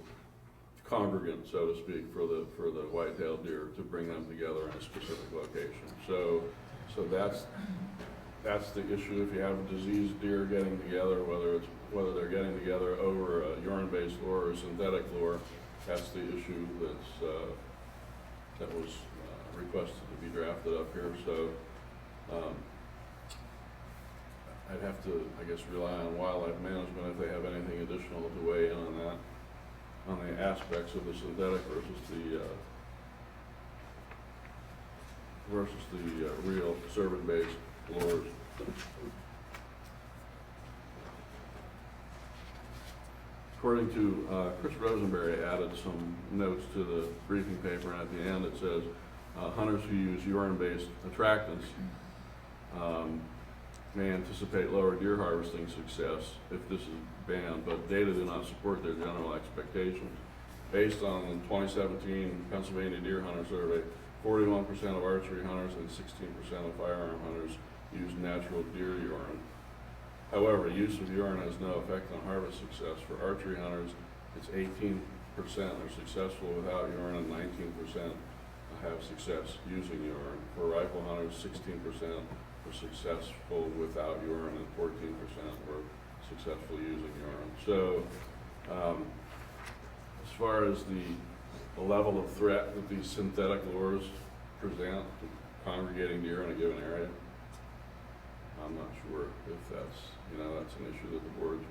congregant, so to speak, for the white-tailed deer to bring them together in a specific location. So that's the issue. If you have diseased deer getting together, whether they're getting together over a urine-based lure or synthetic lure, that's the issue that was requested to be drafted up here. So I'd have to, I guess, rely on wildlife management if they have anything additional to weigh in on that, on the aspects of the synthetic versus the real servant-based lures. According to Chris Rosenberry, added some notes to the briefing paper, and at the end it says, hunters who use urine-based attractants may anticipate lower deer harvesting success if this is banned, but data do not support their general expectations. Based on the 2017 Pennsylvania Deer Hunter Survey, 41% of archery hunters and 16% of firearm hunters use natural deer urine However, use of urine has no effect on harvest success. For archery hunters, it's 18% are successful without urine and 19% have success using urine. For rifle hunters, 16% were successful without urine and 14% were successful using urine. So, as far as the level of threat that these synthetic lures present to congregating deer in a given area, I'm not sure if that's, that's an issue that the board's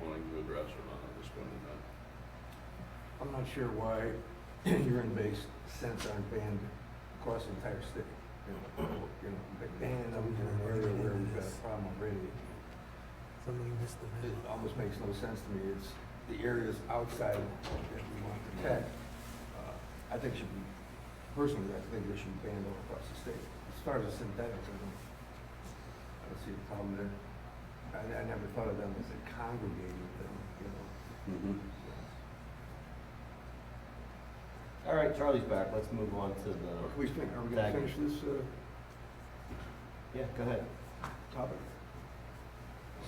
wanting to address or not at this point in time. I'm not sure why urine-based scents aren't banned across the entire state. They ban them in an area where we've got a problem already. It almost makes no sense to me. It's the areas outside that we want to protect. I think should be, personally, I think they should be banned all across the state. As far as the synthetics, I don't see a problem there. I never thought of them as a congregating them, Mm-hmm. All right, Charlie's back. Let's move on to the Are we going to finish this Yeah, go ahead. topic?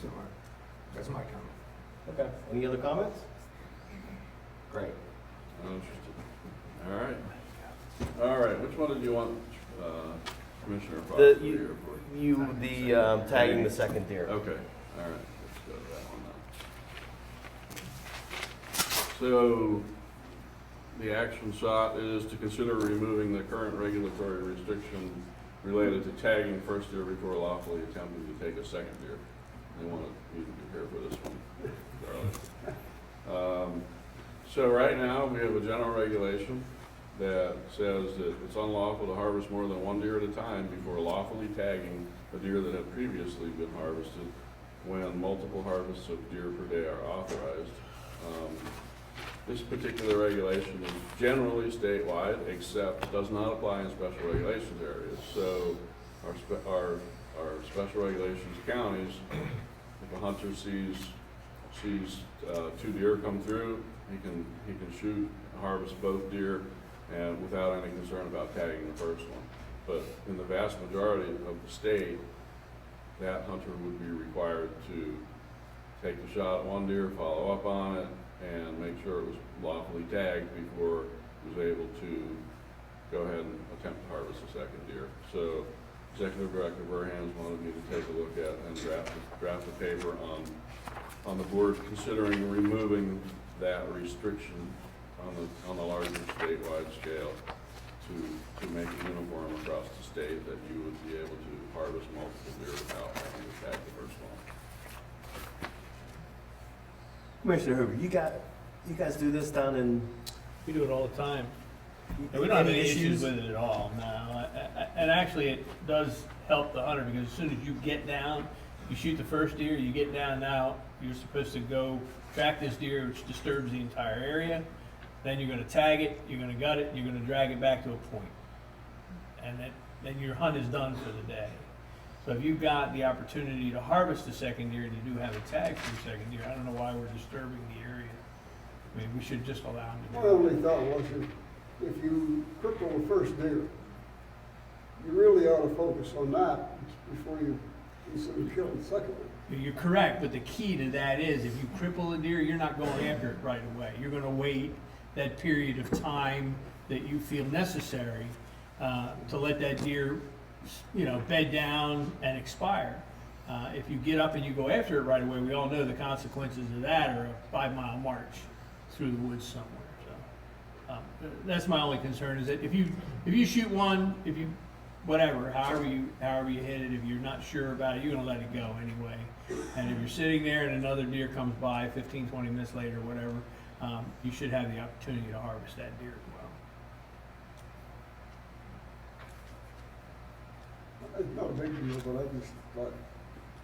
So, that's my comment. Okay. Any other comments? Great. All right. All right, which one did you want, Commissioner Fox? Tagging the second deer. Okay, all right, let's go to that one now. So, the action sought is to consider removing the current regulatory restriction related to tagging first deer before lawfully attempting to take a second deer. They want you to be here for this one, Charlie. So right now, we have a general regulation that says that it's unlawful to harvest more than one deer at a time before lawfully tagging a deer that had previously been harvested when multiple harvests of deer per day are authorized. This particular regulation is generally statewide, except does not apply in special regulations areas. So our special regulations counties, if a hunter sees two deer come through, he can shoot, harvest both deer, and without any concern about tagging the first one. But in the vast majority of the state, that hunter would be required to take the shot at one deer, follow up on it, and make sure it was lawfully tagged before he was able to go ahead and attempt to harvest a second deer. So Executive Director Burhans wanted me to take a look at and draft a paper on the board considering removing that restriction on the larger statewide scale to make it uniform across the state that you would be able to harvest multiple deer without having to tag the first one. Commissioner Hoover, you guys do this down in? We do it all the time. And we don't have any issues with it at all, no. And actually, it does help the hunter, because as soon as you get down, you shoot the first deer, you get down now, you're supposed to go track this deer, which disturbs the entire area. Then you're gonna tag it, you're gonna gut it, you're gonna drag it back to a point. And then your hunt is done for the day. So if you've got the opportunity to harvest a second deer and you do have a tag for the second deer, I don't know why we're disturbing the area. I mean, we should just allow them to My do it. only thought was if you cripple the first deer, you really ought to focus on that before you kill the second one. You're correct, but the key to that is if you cripple a deer, you're not going after it right away. You're gonna wait that period of time that you feel necessary to let that deer, bed down and expire. If you get up and you go after it right away, we all know the consequences of that are a 5-mile march through the woods somewhere. So that's my only concern, is that if you shoot one, however you hit it, if you're not sure about it, you're gonna let it go anyway. And if you're sitting there and another deer comes by 15, 20 minutes later, whatever, you should have the opportunity to harvest that deer as well. It's not a big deal, but I just thought,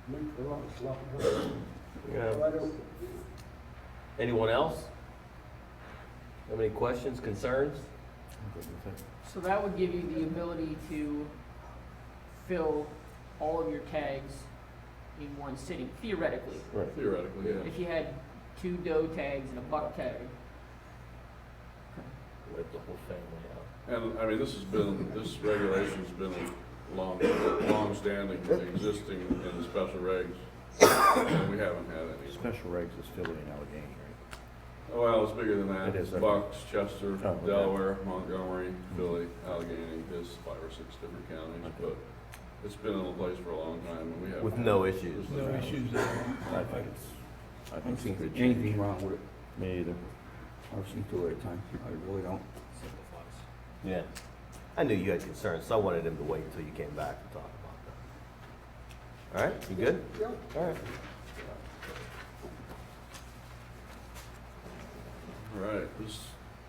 make a lot of sloppy. Yeah. Anyone else? Have any questions, concerns? So that would give you the ability to fill all of your tags in one sitting, theoretically. Right. Theoretically, yeah. If you had 2 doe tags and a buck tag. Let the whole family out. And I mean, this regulation's been long-standing, existing in the special regs We haven't had any. Special regs is Philly and Allegheny, right? Well, it's bigger than that. It is, okay. Bucks, Chester, Oh, okay. Delaware, Montgomery, Philly, Allegheny, there's 5 or 6 different counties, Okay. but it's been in place for a long time, and we have. With no issues. No issues there. I think it's, I I think don't it's a see good anything change. wrong with it. Me either. I've seen to it at times. I really don't. Yeah. I knew you had concerns, so I wanted him to wait until you came back to talk about that. All right, you good? Yeah. All right. All right, is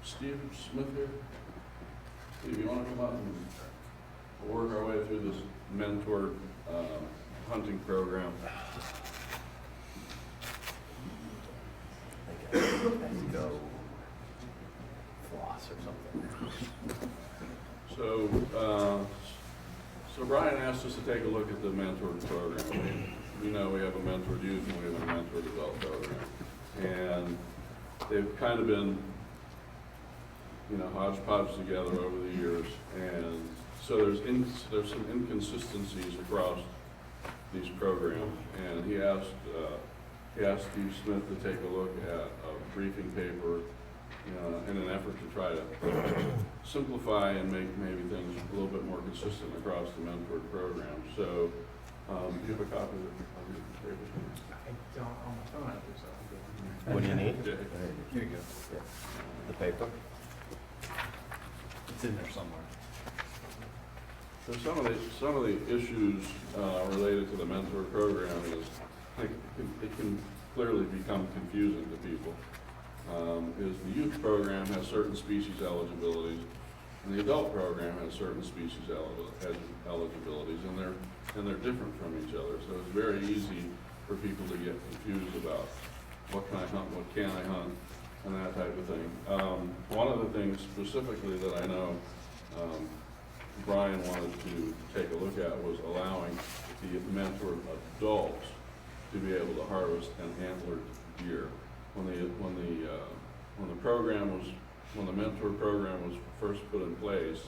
Steve Smith here? Steve, you wanna come up and work our way through this mentor, hunting program? I think I have to go floss or something. So Brian asked us to take a look at the mentor program. We know we have a mentored youth and we have a mentored adult program. And they've kind of been, hodgepodge together over the years. And so there's some inconsistencies across these programs. And he asked Steve Smith to take a look at a briefing paper in an effort to try to simplify and make maybe things a little bit more consistent across the mentored program. So, do you have a copy of the paper? I don't, on my phone, I do, so I'm good. What do you need? Okay. Here you go. The paper? It's in there somewhere. So some of the issues related to the mentor program is, it can clearly become confusing to people. Is the youth program has certain species eligibilities, and the adult program has certain species eligibilities, and they're different from each other. So it's very easy for people to get confused about what can I hunt, what can I hunt, and that type of thing. One of the things specifically that I know Brian wanted to take a look at was allowing the mentored adults to be able to harvest an antlered deer. When the mentor program was first put in place,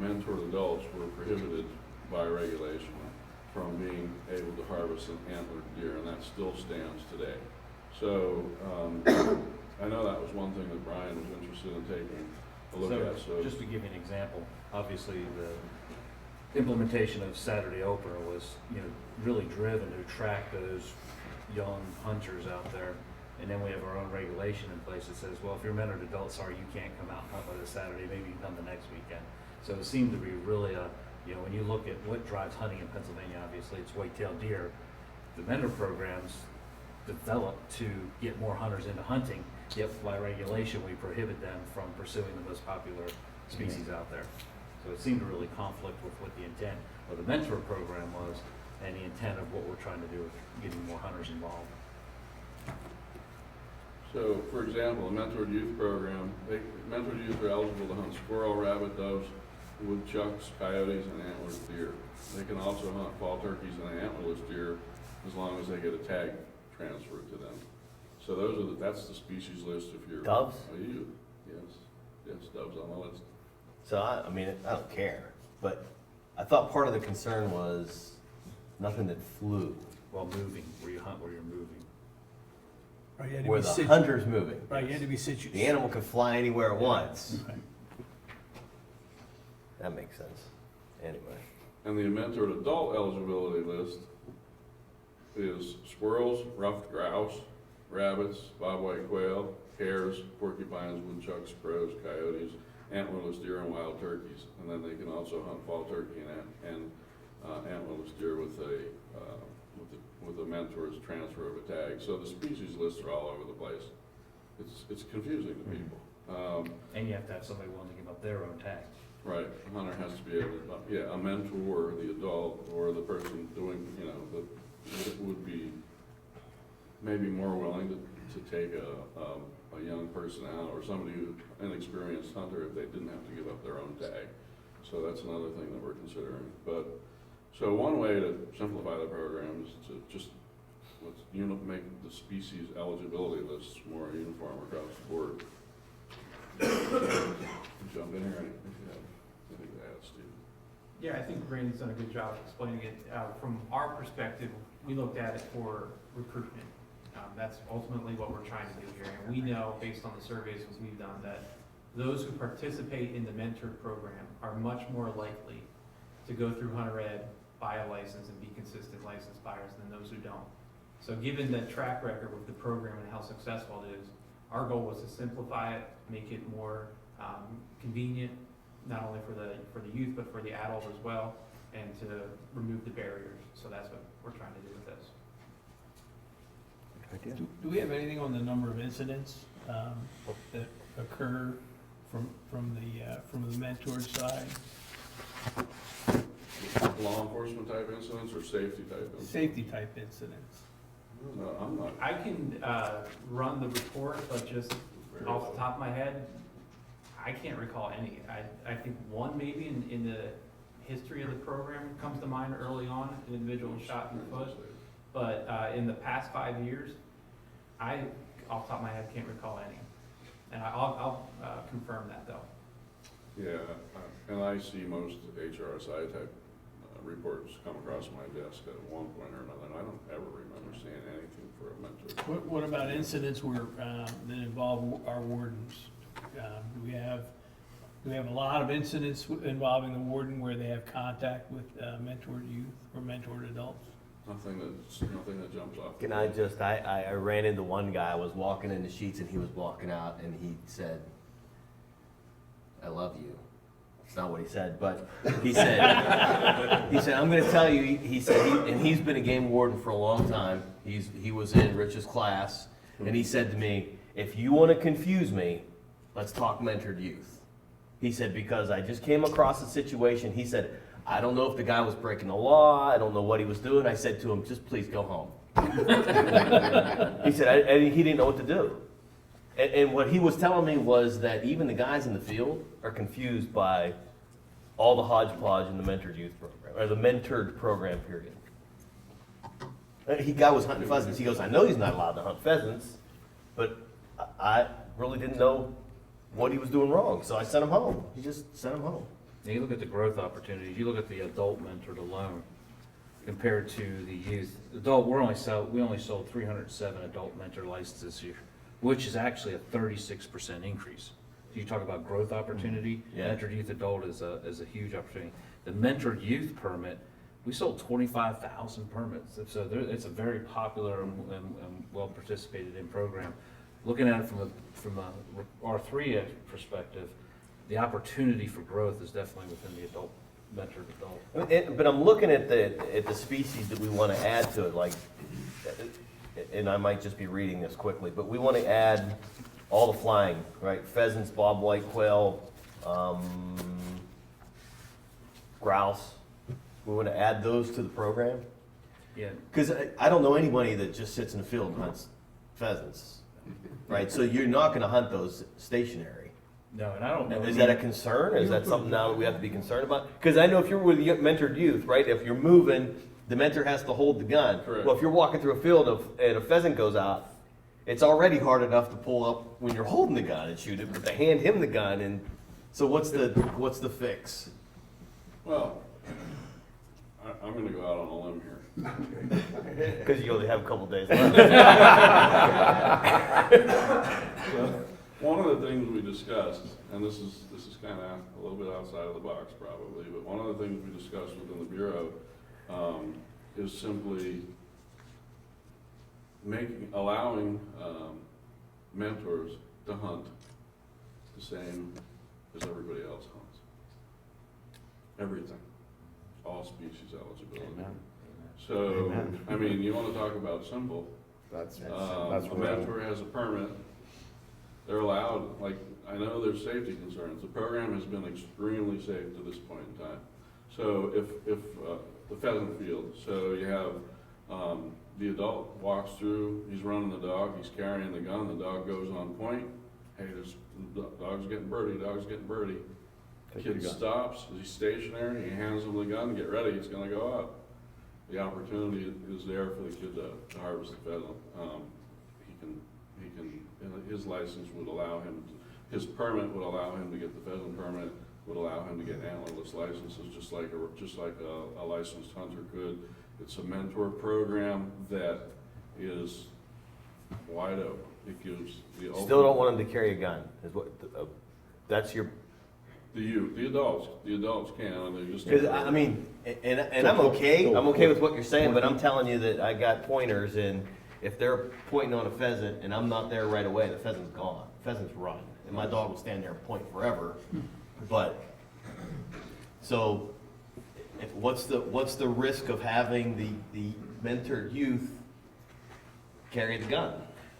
mentored adults were prohibited by regulation from being able to harvest an antlered deer, and that still stands today. So, I know that was one thing that Brian was interested in taking a look at, so. Just to give you an example, obviously the implementation of Saturday Oprah was, really driven to attract those young hunters out there. And then we have our own regulation in place that says, well, if you're a mentored adult, sorry, you can't come out and hunt with us Saturday, maybe you can come the next weekend. So it seemed to be really when you look at what drives hunting in Pennsylvania, obviously it's white-tailed deer. The mentor programs developed to get more hunters into hunting, yet by regulation, we prohibit them from pursuing the most popular species out there. So it seemed to really conflict with what the intent of the mentor program was and the intent of what we're trying to do with getting more hunters involved. So, for example, the mentored youth program, mentored youth are eligible to hunt squirrel, rabbit, doves, woodchucks, coyotes, and antlered deer. They can also hunt fall turkeys and antlerless deer as long as they get a tag transferred to them. So that's the species list if you're Doves? a youth. Yes, doves on the list. So I don't care, but I thought part of the concern was nothing that flew, While moving, where you hunt where you're moving. Right, you had to where be the situ- hunter's moving. Right, you had to be situated. The animal can fly anywhere it wants. Right. That makes sense. Anyway. And the mentored adult eligibility list is squirrels, ruffed grouse, rabbits, bobwhite quail, hares, porcupines, woodchucks, crows, coyotes, antlerless deer, and wild turkeys. And then they can also hunt fall turkey and antlerless deer with a mentor's transfer of a tag. So the species lists are all over the place. It's confusing to people. And you have to have somebody willing to give up their own tag. Right, a hunter has to be able to, a mentor, the adult, or the person doing, would be maybe more willing to take a young person out, or somebody an experienced hunter, if they didn't have to give up their own tag. So that's another thing that we're considering. So one way to simplify the program is to just make the species eligibility lists more uniform across the board. Jump in here, if you have anything to add, Steve. Yeah, I think Randy's done a good job explaining it. From our perspective, we looked at it for recruitment. That's ultimately what we're trying to do here. And we know, based on the surveys that we've done, that those who participate in the mentored program are much more likely to go through Hunter Ed, buy a license, and be consistent licensed buyers than those who don't. So given the track record with the program and how successful it is, our goal was to simplify it, make it more convenient, not only for the youth, but for the adult as well, and to remove the barriers. So that's what we're trying to do with this. Do we have anything on the number of incidents that occur from the mentored side? Law enforcement type incidents or safety type incidents? Safety type incidents. No, I'm not. I can run the report, but just off the top of my head, I can't recall any. I think one maybe in the history of the program comes to mind early on, an individual was shot in the foot. But in the past 5 years, I, off the top of my head, can't recall any. And I'll confirm that though. Yeah, and I see most HRSI type reports come across my desk at one point or another, and I don't ever remember seeing anything for a mentor. What about incidents where that involve our wardens? Do we have a lot of incidents involving the warden where they have contact with mentored youth or mentored adults? Nothing that jumps off. Can I just, I ran into one guy, I was walking in the sheets and he was walking out and he said, "I love you." It's not what he said, but he said, "I'm gonna tell you," he said, and he's been a game warden for a long time. He was in Rich's class, and he said to me, "If you wanna confuse me, let's talk mentored youth." He said, "Because I just came across a situation," he said, "I don't know if the guy was breaking the law, I don't know what he was doing." I said to him, "Just please go home." He said, he didn't know what to do. And what he was telling me was that even the guys in the field are confused by all the hodgepodge in the mentored youth program, or the mentored program, period. Guy was hunting pheasants. He goes, "I know he's not allowed to hunt pheasants, but I really didn't know what he was doing wrong, so I sent him home." He just sent him home. Now, you look at the growth opportunities, you look at the adult mentored alone compared to the youth. Adult, we only sold 307 adult mentor licenses this year, which is actually a 36% increase. So you talk about growth opportunity, Yeah. mentored youth adult is a huge opportunity. The mentored youth permit, we sold 25,000 permits. So it's a very popular and well participated in program. Looking at it from a R3 perspective, the opportunity for growth is definitely within the adult, mentored adult. But I'm looking at the species that we want to add to it, like, and I might just be reading this quickly, but we want to add all the flying, right? Pheasants, bobwhite quail, grouse. We want to add those to the program. Yeah. Because I don't know anybody that just sits in the field and hunts pheasants, right? So you're not going to hunt those stationary. No, and I don't know. Is that a concern, or is that something now that we have to be concerned about? Because I know if you're with mentored youth, right, if you're moving, the mentor has to hold the gun. Correct. Well, if you're walking through a field and a pheasant goes out, it's already hard enough to pull up when you're holding the gun and shoot it, but to hand him the gun, and so what's the fix? Well, I'm gonna go out on a limb here. Because you only have a couple days left. One of the things we discussed, and this is kind of a little bit outside of the box probably, but one of the things we discussed within the Bureau is simply allowing mentors to hunt the same as everybody else hunts. Everything, all species eligibility. Amen. So, Amen. I mean, you want to talk about simple. That's A mentor has a permit, they're allowed, like, I know there's safety concerns. The program has been extremely safe to this point in time. So if the pheasant field, so you have the adult walks through, he's running the dog, he's carrying the gun, the dog goes on point. Hey, dog's getting birdie. Kid stops, he's stationary, he hands him the gun, get ready, it's gonna go up. The opportunity is there for the kid to harvest the pheasant. He can, his license would allow him, his permit would allow him to get the pheasant permit, would allow him to get antlerless licenses, just like a licensed hunter could. It's a mentor program that is wide open. It gives the. Still don't want them to carry a gun, is what, that's your, The adults can, and they just. because, I mean, and I'm okay with what you're saying, but I'm telling you that I got pointers, and if they're pointing on a pheasant and I'm not there right away, the pheasant's gone, pheasant's run, and my dog will stand there and point forever, but, so, what's the risk of having the mentored youth carry the gun?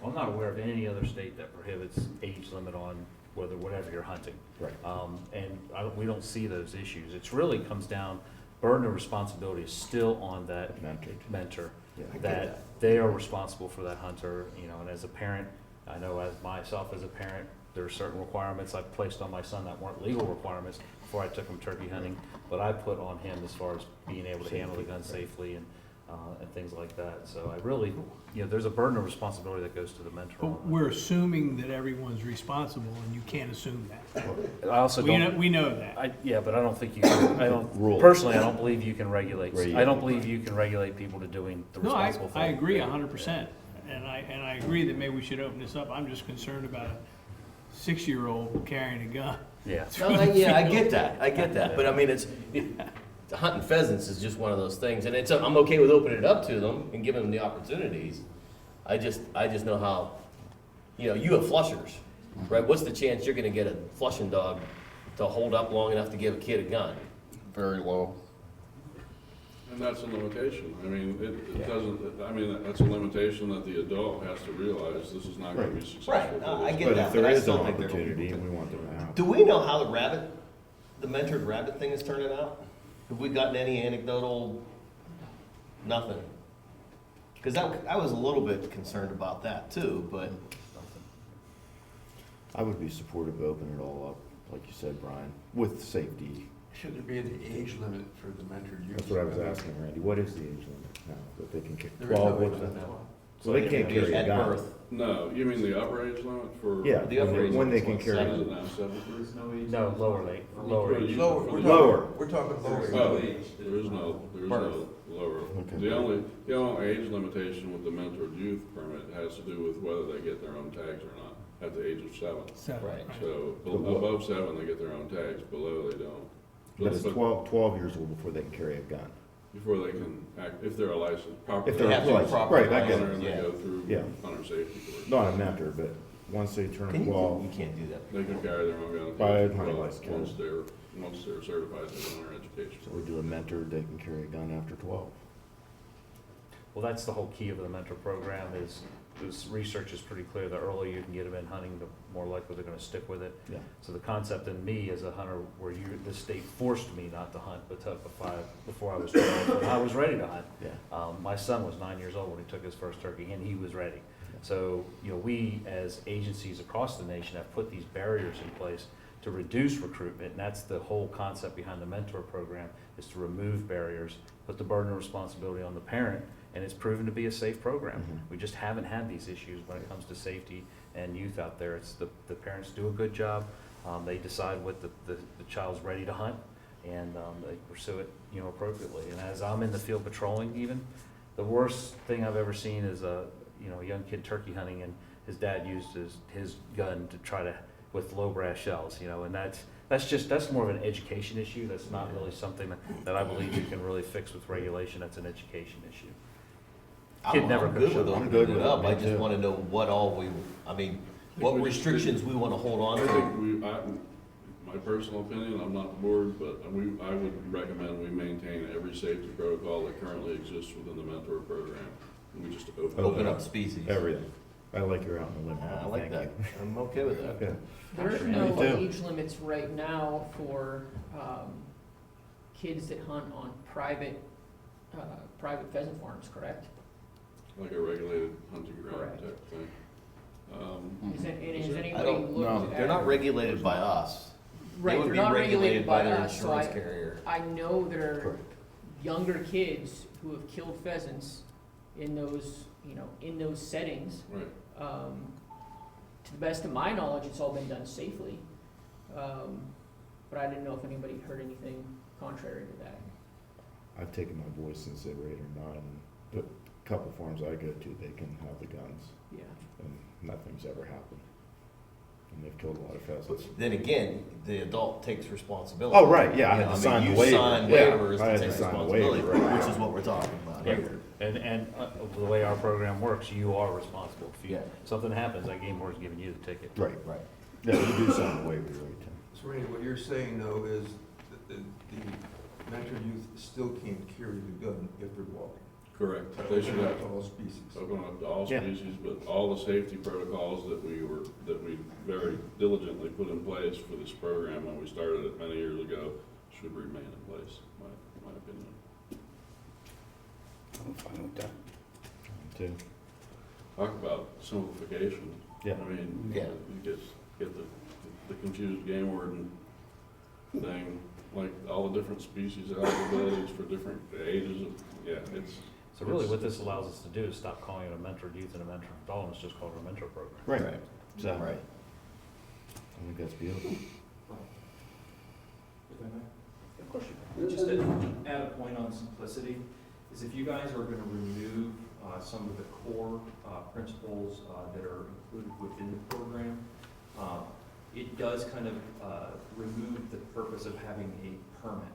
I'm not aware of any other state that prohibits age limit on whatever you're hunting. Right. And we don't see those issues. It's really comes down, burden of responsibility is still on that mentor. Yeah, I get That they are responsible for that hunter, you know, and as a parent, I know as myself as a parent, there are certain requirements I've placed on my son that weren't legal requirements before I took him turkey hunting, but I put on him as far as being able to handle the gun safely and things like that. So I really, you know, there's a burden of responsibility that goes to the mentor. on But that. we're assuming that everyone's responsible, and you can't assume that. I also don't. We know that. Yeah, but I don't think you can, I don't, Rule. personally, I don't believe you can regulate, I Regulate. don't believe you can regulate people to doing the No, I responsible thing. I agree 100%, and I agree that maybe we should open this up. I'm just concerned about a 6-year-old carrying a gun. Yeah. No, yeah, I get that, but I mean, hunting pheasants is just one of those things, and I'm okay with opening it up to them and giving them the opportunities. I just know how, you know, you have flushers, right? What's the chance you're gonna get a flushing dog to hold up long enough to give a kid a gun? Very low. And that's a limitation. I mean, it doesn't, I mean, that's a limitation that the adult has to realize this is not gonna be successful. Right, no, I for this. get But that, if but there I is an still think they're. opportunity, and we want them to have. Do we know how the mentored rabbit thing is turning out? Have we gotten any anecdotal, nothing? Because I was a little bit concerned about that too, but I would be supportive of opening it all up, like you said, Brian, with safety. Should there be an age limit for the mentored youth? That's what I was asking, Randy. What is the age limit now that they can carry? There is no 12, age what's limit that? now. So they can't carry a at gun. birth. No, you mean the upper age limit for? Yeah, The upper age when they limit's can what, carry. Is it now 7? No, lower age. Lower. We're talking lower. Oh, there is no lower. Okay. The only age limitation with the mentored youth permit has to do with whether they get their own tags or not at the age of 7. Right. So above 7, they get their own tags, below they don't. But it's 12 years old before they can carry a gun. Before they can act, if they're a licensed, proper. If they're have to licensed, proper right, I get Hunter, it. and they Yeah. go through Yeah. hunter safety course. Not a mentor, but once they turn You 12, can't do that. They can carry their own gun. at the By age of hunting 12, license. once they're certified as a hunter education. so we do a mentor, they can carry a gun after 12. Well, that's the whole key of the mentor program is, this research is pretty clear, the earlier you can get them in hunting, the more likely they're gonna stick with it. Yeah. So the concept in me as a hunter, where the state forced me not to hunt, but before I was 12, when I was ready to hunt. Yeah. My son was 9 years old when he took his first turkey, and he was ready. So, you know, we as agencies across the nation have put these barriers in place to reduce recruitment, and that's the whole concept behind the mentor program, is to remove barriers, put the burden of responsibility on the parent, and it's proven to be a safe program. Mhm. We just haven't had these issues when it comes to safety and youth out there. It's the parents do a good job. They decide what the child's ready to hunt, and they pursue it, you know, appropriately. And as I'm in the field patrolling even, the worst thing I've ever seen is a young kid turkey hunting, and his dad used his gun to try to, with low brass shells, you know, and that's more of an education issue. That's not really something that I believe you can really fix with regulation. That's an education issue. Kid I'm never I'm could good shut with up. I'm good opening it with up, it, I me just too. wanna know what restrictions we wanna hold on I to. think my personal opinion, I'm not the board, but I would recommend we maintain every safety protocol that currently exists within the mentor program. And we just Open up species. Everything. I like you're out in the limb. I like Thank that, you. I'm okay with that. Yeah. There's Me no too. age limits right now for kids that hunt on private pheasant farms, correct? Like a regulated hunting ground Correct. type thing. Has Is it? anybody don't looked know. at? They're not regulated by us. They Right, would they're be not regulated by their us, so insurance carrier. I know there are Correct. younger kids who have killed pheasants in those, in those settings. Right. To the best of my knowledge, it's all been done safely. But I didn't know if anybody heard anything contrary to that. I've taken my boys since they were 8 or 9, and the couple farms I go to, they can have the guns, Yeah. and nothing's ever happened. And they've killed a lot of pheasants. Then again, the adult takes responsibility. Oh, right, yeah, I You had know, to sign the you waiver. sign Yeah, waivers I had to to take sign the waiver, responsibility, right. which is what we're talking about Right. here. And the way our program works, you are responsible. If Yeah. something happens, that game board's giving you the ticket. Right. Right. Yeah, you do sign the waiver, you're right, Tim. So Randy, what you're saying though is that the mentor youth still can't carry the gun if they're walking. Correct. They should have, To all species. open up to all Yeah. species, but all the safety protocols that we very diligently put in place for this program when we started it many years ago should remain in place, my opinion. I'm fine with that. Too. Talk about simplification. Yeah. I mean, Yeah. you get the confused game warden thing, like all the different species eligibilities for different ages of, yeah, it's. So really what this allows us to do is stop calling it a mentored youth and a mentored adult, and it's just called a mentor program. Right. So, Right. I think that's beautiful. If I may? Just to add a point on simplicity, is if you guys are gonna remove some of the core principles that are included within the program, it does kind of remove the purpose of having a permit,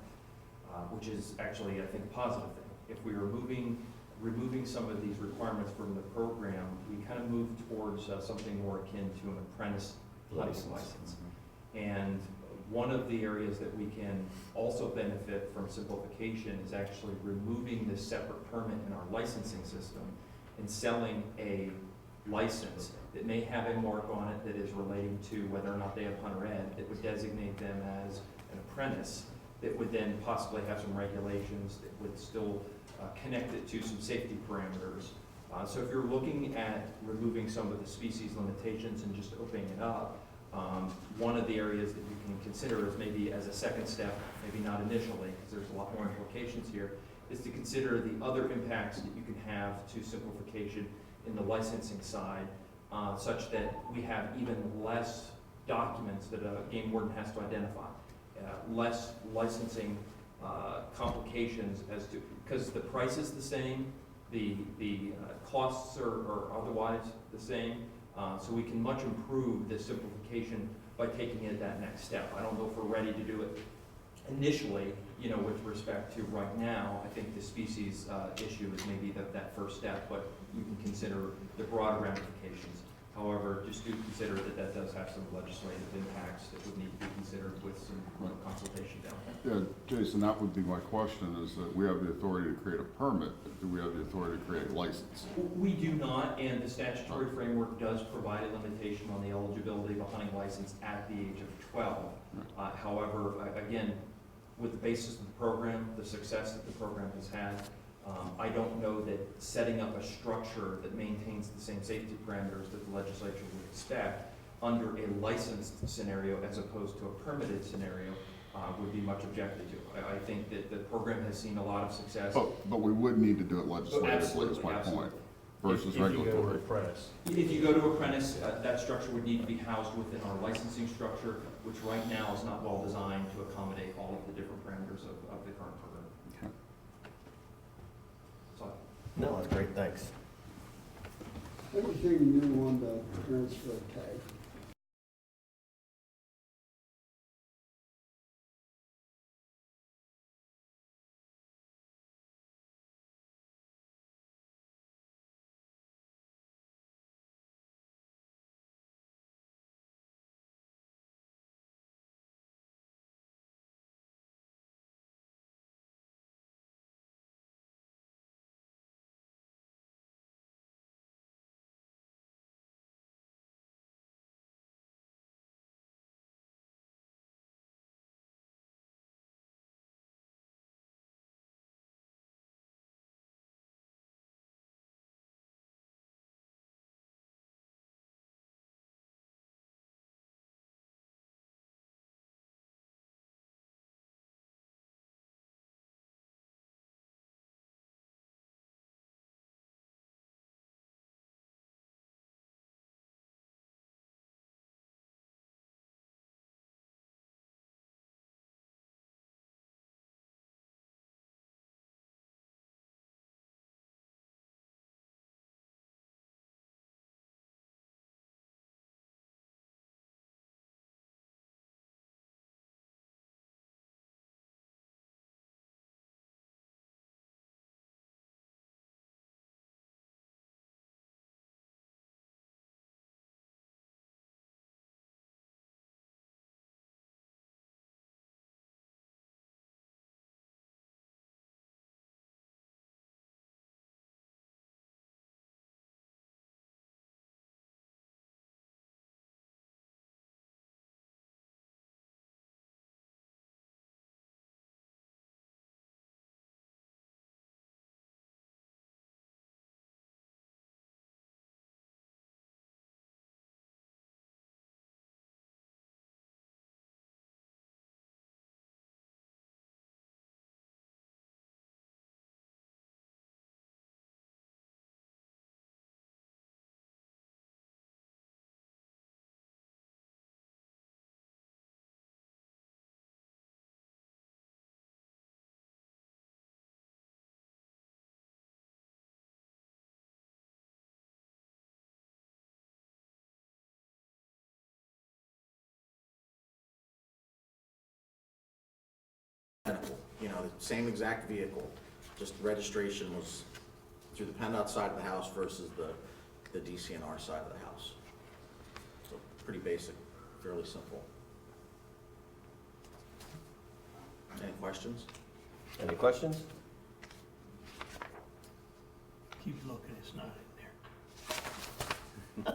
which is actually, I think, a positive thing. If we are removing some of these requirements from the program, we kind of move towards something more akin to an apprentice license. And one of the areas that we can also benefit from simplification is actually removing this separate permit in our licensing system and selling a license that may have a mark on it that is relating to whether or not they have hunter ed, that would designate them as an apprentice, that would then possibly have some regulations that would still connect it to some safety parameters. So if you're looking at removing some of the species limitations and just opening it up, one of the areas that you can consider is maybe as a second step, maybe not initially, because there's a lot more implications here, is to consider the other impacts that you can have to simplification in the licensing side, such that we have even less documents that a game warden has to identify, less licensing complications as to, because the price is the same, the costs are otherwise the same, so we can much improve the simplification by taking it that next step. I don't know if we're ready to do it initially, with respect to right now. I think the species issue is maybe that first step, but you can consider the broader ramifications. However, just do consider that does have some legislative impacts that would need to be considered with some consultation down there. Yeah, Jason, that would be my question, is that we have the authority to create a permit, but do we have the authority to create a license? We do not, and the statutory framework does provide a limitation on the eligibility of a hunting license at the age of 12. However, again, with the basis of the program, the success that the program has had, I don't know that setting up a structure that maintains the same safety parameters that the legislature would expect under a licensed scenario as opposed to a permitted scenario would be much objected to. I think that the program has seen a lot of success. But we would need to do it legislatively, is my Absolutely. point, versus If you go to regulatory. apprentice. If you go to apprentice, that structure would need to be housed within our licensing structure, which right now is not well designed to accommodate all of the different parameters of the current program. Okay. So No, that's great, thanks. Anything new on the transfer tag? identical, you know, the same exact vehicle, just registration was through the PennDOT side of the house versus the DCNR side of the house. So pretty basic, fairly simple. Any questions? Any questions? Keep looking, it's not in there.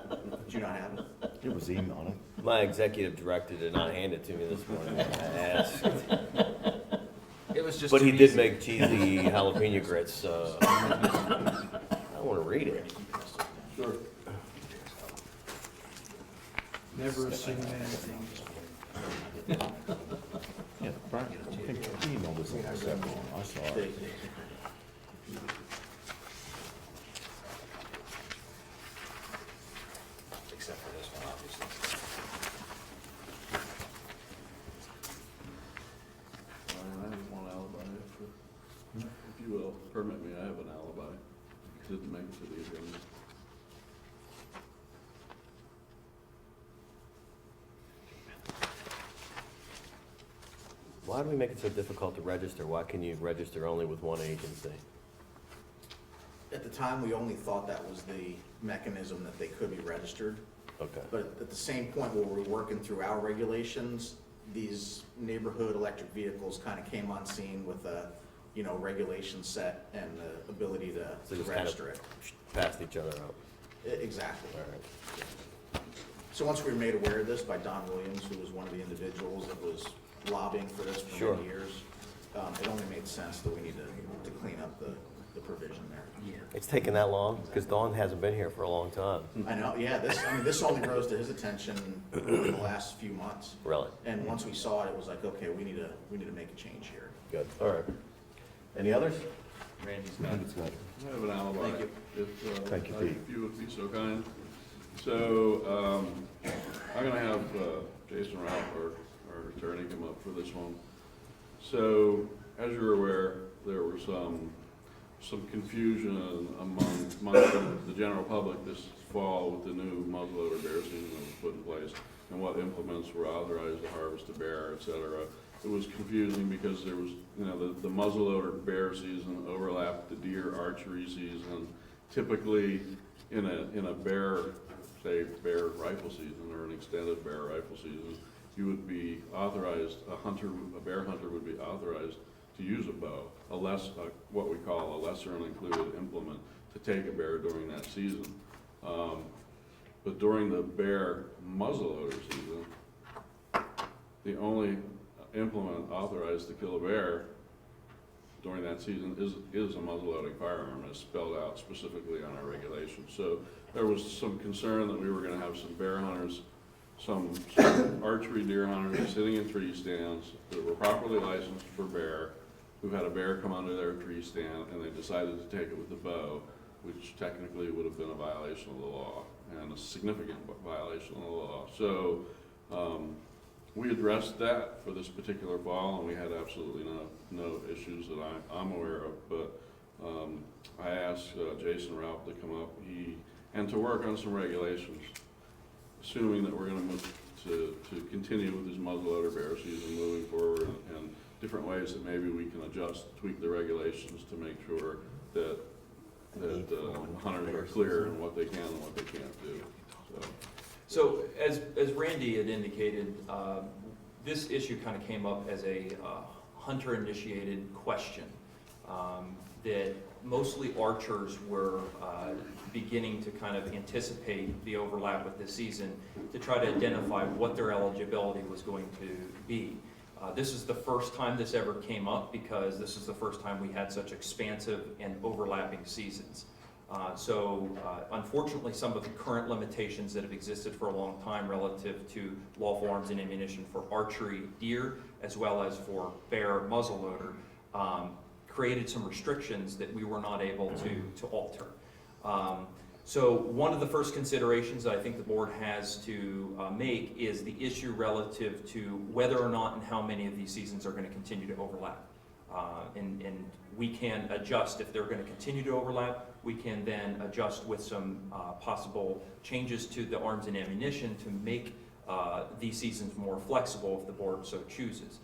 Do you not have it? It was emailed. My executive director did not hand it to me this morning. I asked. It was just But he too did easy. make cheesy jalapeno grits, I want to read it. Sure. Never assume anything. Yeah, Brian, I think he emailed us on the 7th. I saw it. Except for this one, obviously. I have one alibi, if you will permit me, I have an alibi. Didn't make it to the agenda. Why do we make it so difficult to register? Why can you register only with one agency? At the time, we only thought that was the mechanism that they could be registered. Okay. But at the same point, where we're working through our regulations, these neighborhood electric vehicles kind of came on scene with a, you know, regulation set and the ability So to just kind register of it. passed each other out. Exactly. All right. So once we were made aware of this by Don Williams, who was one of the individuals that was lobbying for this for Sure. many years, it only made sense that we need to clean up the provision there. It's taken that long? Because Dawn hasn't been here for a long time. I know, yeah, this only rose to his attention in the last few months. Really? And once we saw it, it was like, okay, we need to make a change here. Good. All right. Any others? Randy's I got think it. it's good. I have an alibi. Thank you. Thank you, Pete. If you would be so kind. So, I'm gonna have Jason Ralph, our attorney, come up for this one. So, as you're aware, there was some confusion among the general public this fall with the new muzzleloader bear season that was put in place and what implements were authorized to harvest a bear, et cetera. It was confusing because there was, you know, the muzzleloader bear season overlapped the deer archery season. Typically, in a bear, say, bear rifle season or an extended bear rifle season, you would be authorized, a bear hunter would be authorized to use a bow, what we call a lesser included implement, to take a bear during that season. But during the bear muzzleloader season, the only implement authorized to kill a bear during that season is a muzzleloading firearm, as spelled out specifically on our regulations. So there was some concern that we were gonna have some bear hunters, some archery deer hunters sitting in tree stands that were properly licensed for bear, who had a bear come under their tree stand, and they decided to take it with the bow, which technically would have been a violation of the law, and a significant violation of the law. So, we addressed that for this particular fall, and we had absolutely no issues that I'm aware of, but I asked Jason Ralph to come up, and to work on some regulations, assuming that we're gonna move to continue with this muzzleloader bear season moving forward, and different ways that maybe we can tweak the regulations to make sure that hunters are clear in what they can and what they can't do, so. So as Randy had indicated, this issue kind of came up as a hunter-initiated question that mostly archers were beginning to kind of anticipate the overlap with this season to try to identify what their eligibility was going to be. This is the first time this ever came up because this is the first time we had such expansive and overlapping seasons. Unfortunately, some of the current limitations that have existed for a long time relative to lawful arms and ammunition for archery deer as well as for bear muzzleloader created some restrictions that we were not able to alter. So one of the first considerations that I think the board has to make is the issue relative to whether or not and how many of these seasons are going to continue to overlap. And we can adjust if they're going to continue to overlap. We can then adjust with some possible changes to the arms and ammunition to make these seasons more flexible if the board so chooses.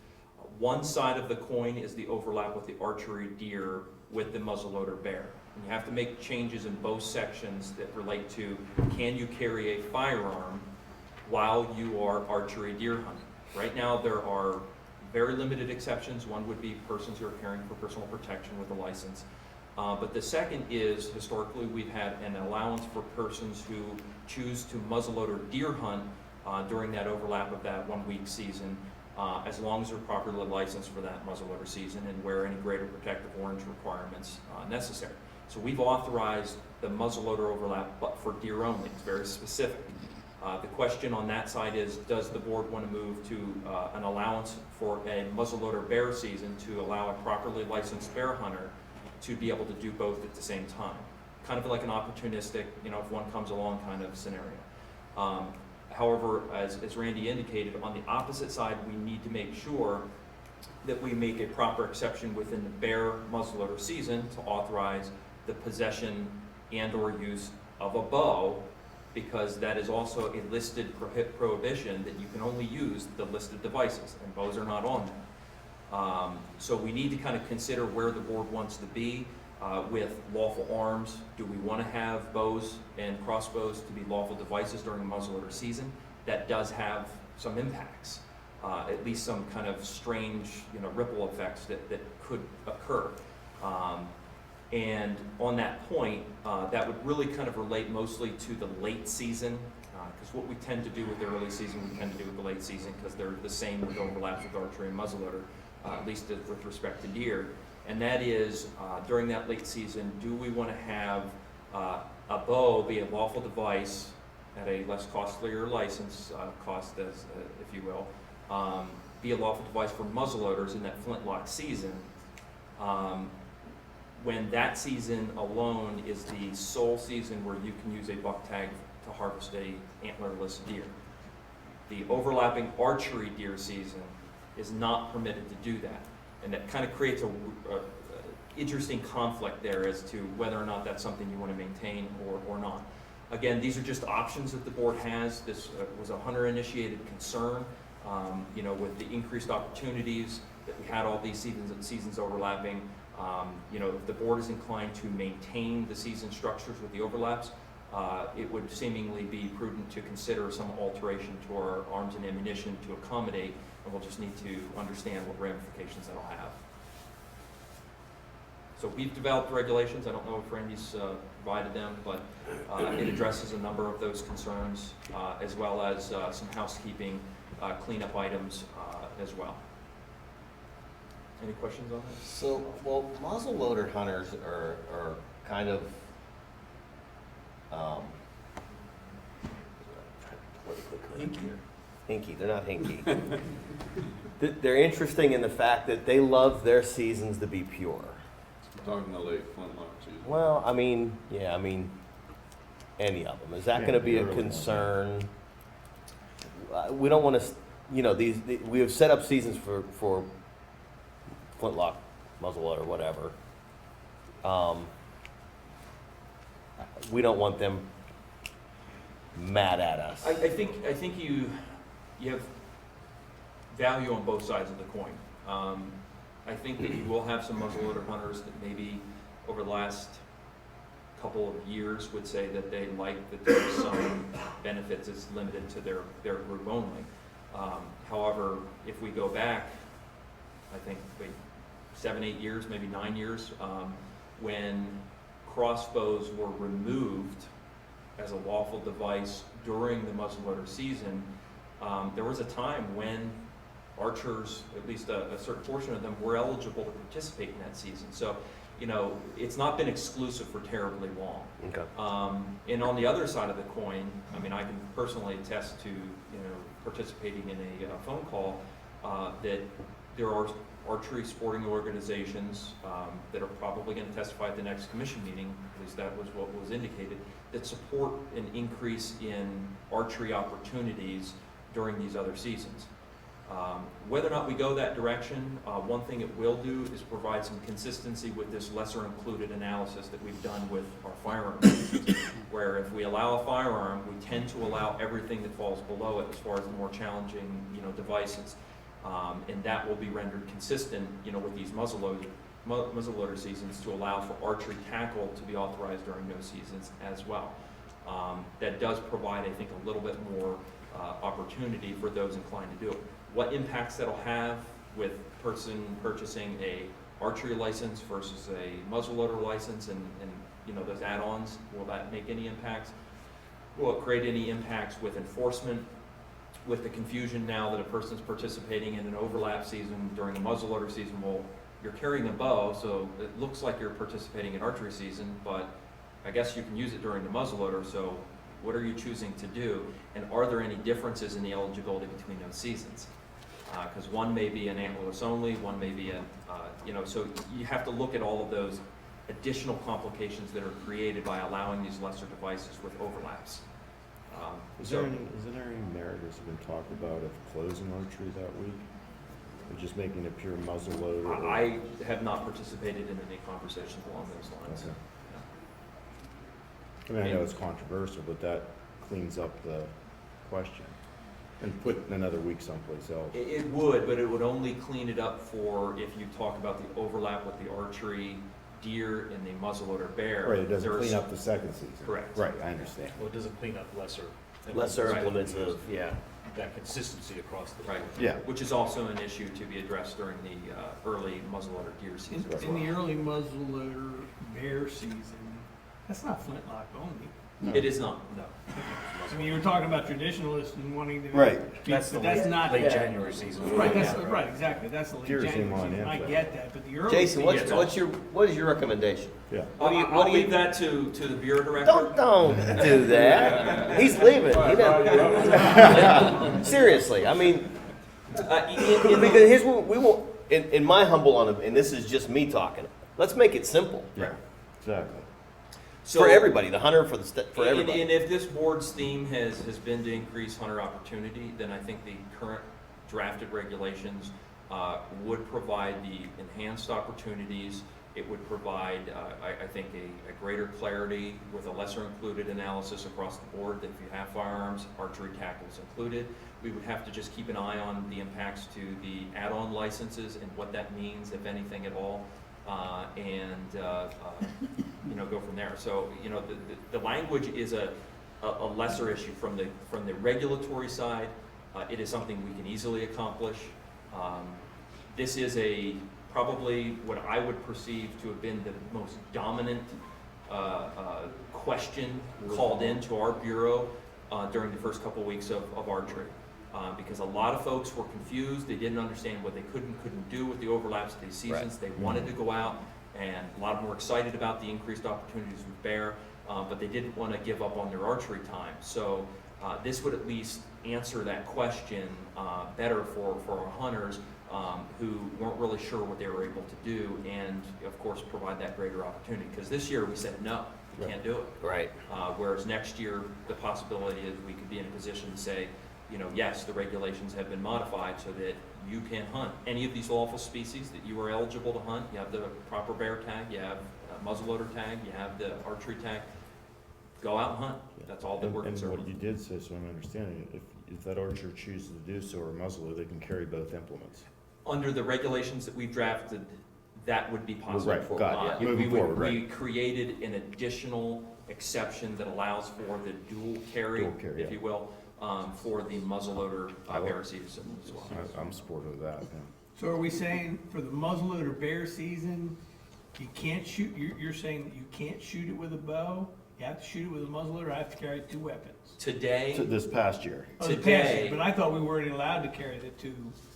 one side of the coin is the overlap with the archery deer with the muzzleloader bear. And you have to make changes in both sections that relate to, can you carry a firearm while you are archery deer hunting? Right now, there are very limited exceptions. One would be persons who are carrying for personal protection with a license. But the second is, historically, we've had an allowance for persons who choose to muzzleloader deer hunt during that overlap of that 1 week season, as long as they're properly licensed for that muzzleloader season and wear any greater protective orange requirements necessary. So we've authorized the muzzleloader overlap, but for deer only. It's very specific. The question on that side is, does the board want to move to an allowance for a muzzleloader bear season to allow a properly licensed bear hunter to be able to do both at the same time? Kind of like an opportunistic, if one comes along kind of scenario. However, as Randy indicated, on the opposite side, we need to make sure that we make a proper exception within the bear muzzleloader season to authorize the possession and or use of a bow, because that is also a listed prohibition that you can only use the listed devices, and bows are not on there. So we need to kind of consider where the board wants to be with lawful arms. Do we want to have bows and crossbows to be lawful devices during the muzzleloader season? That does have some impacts, at least some kind of strange, ripple effects that could occur. And on that point, that would really kind of relate mostly to the late season, because what we tend to do with the early season, we tend to do with the late season, because they're the same with overlaps with archery and muzzleloader, at least with respect to deer. And that is, during that late season, do we want to have a bow be a lawful device at a less costlier license cost, as if you will, be a lawful device for muzzleloaders in that flintlock season, when that season alone is the sole season where you can use a buck tag to harvest a antlerless deer. The overlapping archery deer season is not permitted to do that. And that kind of creates a interesting conflict there as to whether or not that's something you want to maintain or not. Again, these are just options that the board has. This was a hunter-initiated concern, with the increased opportunities that we had all these seasons overlapping. If the board is inclined to maintain the season structures with the overlaps, it would seemingly be prudent to consider some alteration to our arms and ammunition to accommodate, and we'll just need to understand what ramifications that'll have. So we've developed regulations. I don't know if Randy's provided them, but it addresses a number of those concerns, as well as some housekeeping cleanup items as well. Any questions on that? So, well, muzzleloader hunters are kind of, hinky. They're not hinky. They're interesting in the fact that they love their seasons to be pure. We're talking the late flintlock season. Well, any of them. Is that going to be a concern? We don't want to, we have set up seasons for flintlock, muzzleloader, whatever. We don't want them mad at us. I think you have value on both sides of the coin. I think that you will have some muzzleloader hunters that maybe over the last couple of years would say that they like that there's some benefits is limited to their group only. However, if we go back, I think 7, 8 years, maybe 9 years, when crossbows were removed as a lawful device during the muzzleloader season, there was a time when archers, at least a certain portion of them, were eligible to participate in that season. So, it's not been exclusive for terribly long. Okay. And on the other side of the coin, I can personally attest to, participating in a phone call, that there are archery sporting organizations that are probably going to testify at the next commission meeting, at least that was what was indicated, that support an increase in archery opportunities during these other seasons. Whether or not we go that direction, one thing it will do is provide some consistency with this lesser included analysis that we've done with our firearms, where if we allow a firearm, we tend to allow everything that falls below it as far as the more challenging devices. And that will be rendered consistent, with these muzzleloader seasons to allow for archery tackle to be authorized during those seasons as well. That does provide, I think, a little bit more opportunity for those inclined to do it. What impacts that'll have with person purchasing a archery license versus a muzzleloader license and those add-ons, will that make any impacts? Will it create any impacts with enforcement, with the confusion now that a person's participating in an overlap season during a muzzleloader season? Well, you're carrying a bow, so it looks like you're participating in archery season, but I guess you can use it during the muzzleloader, so what are you choosing to do? And are there any differences in the eligibility between those seasons? Because one may be an antlerless only, one may be so you have to look at all of those additional complications that are created by allowing these lesser devices with overlaps. Is there any merit, has been talked about, of closing archery that week? Or just making it pure muzzleloader? I have not participated in any conversations along those lines. Okay. I mean, I know it's controversial, but that cleans up the question and put another week someplace else. It would, but it would only clean it up for if you talk about the overlap with the archery deer and the muzzleloader bear. Right, it doesn't clean up the second season. Correct. Right, I understand. Well, it doesn't clean up lesser implements of, yeah. that consistency across the Right. Yeah. Which is also an issue to be addressed during the early muzzleloader deer season as In well. the early muzzleloader bear season, that's not flintlock only. It is not, no. I mean, you were talking about traditionalists and wanting to. Right. That's the But that's not. late January season. Right, that's, right, exactly, that's the late Deer seem January on season, I in, get that, but the early. Jason, season- what is your recommendation? Yeah. I'll leave that to the bureau director. Don't do that. He's leaving. He doesn't. Seriously, I mean, because here's what we want. In my humble, and this is just me talking. Let's make it simple. Yeah, exactly. For everybody, the hunter, for everybody. And if this board's theme has been to increase hunter opportunity, then I think the current drafted regulations would provide the enhanced opportunities. It would provide, I think, a greater clarity with a lesser included analysis across the board that if you have firearms, archery tackles included. We would have to just keep an eye on the impacts to the add-on licenses and what that means, if anything at all. Go from there. So, the language is a lesser issue from the regulatory side. It is something we can easily accomplish. This is probably what I would perceive to have been the most dominant question called into our bureau during the first couple weeks of archery. Because a lot of folks were confused. They didn't understand what they could and couldn't do with the overlaps of these seasons. Right. They wanted to go out, and a lot of them were excited about the increased opportunities with bear, but they didn't want to give up on their archery time. So this would at least answer that question better for our hunters who weren't really sure what they were able to do, and of course provide that greater opportunity. Because this year we said no, you can't do it. Right. Whereas next year the possibility is we could be in a position to say, yes, the regulations have been modified so that you can hunt any of these lawful species that you are eligible to hunt. You have the proper bear tag, you have a muzzleloader tag, you have the archery tag. Go out and hunt. That's all that we're concerned with. And what you did say, so I'm understanding, if that archer chooses to do so, or muzzleloader, they can carry both implements. Under the regulations that we've drafted, that would be possible. Right, got it. Moving forward, right. We created an additional exception that allows for the dual carry, if you will, for the muzzleloader bear season as well. I'm supportive of that, yeah. So are we saying for the muzzleloader bear season, you can't shoot, you're saying that you can't shoot it with a bow? You have to shoot it with a muzzleloader, I have to carry two weapons? Today. This past year. Today. But I thought we weren't allowed to carry the two.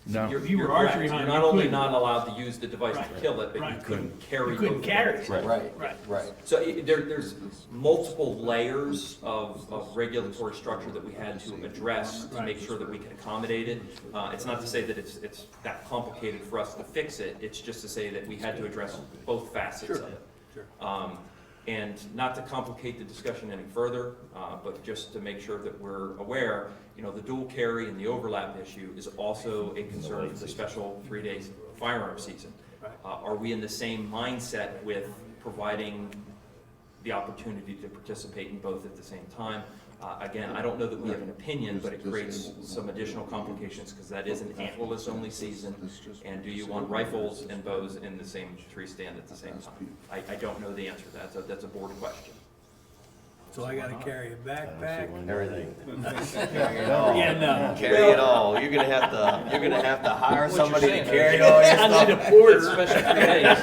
No. If you You're were archery correct. hunting, You're you not only couldn't. not allowed to use the device Right. to kill it, but Right. you couldn't carry You couldn't both carry weapons. it. Right. So there's multiple layers of regulatory structure that we had to address to make sure that we can accommodate it. It's not to say that it's that complicated for us to fix it, it's just to say that we had to address both facets of it. And not to complicate the discussion any further, but just to make sure that we're aware, the dual carry and the overlap issue is also a concern for the special 3-day firearm season. Are we in the same mindset with providing the opportunity to participate in both at the same time? Again, I don't know that we have an opinion, but it creates some additional complications because that is an antlerless only season. And do you want rifles and bows in the same tree stand at the same time? I don't know the answer to that. That's a board question. So I gotta carry a backpack? Everything. Yeah, no. Carry it all. You're gonna have to hire somebody to carry all your I need stuff. a porter. Especially 3 days.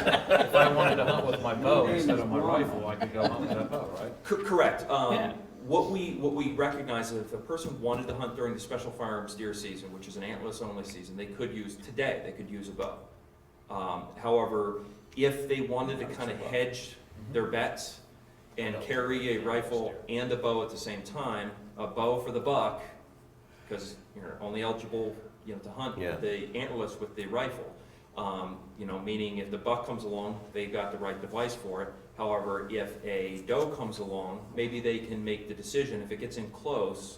If I wanted to hunt with my bow instead of my rifle, I could go hunt with that bow, right? Correct. Yeah. What we recognize is if a person wanted to hunt during the special firearms deer season, which is an antlerless only season, they could use a bow. However, if they wanted to kind of hedge their bets and carry a rifle and a bow at the same time, a bow for the buck, because you're only eligible, to hunt the antlerless with the rifle. Meaning if the buck comes along, they got the right device for it. However, if a doe comes along, maybe they can make the decision, if it gets in close,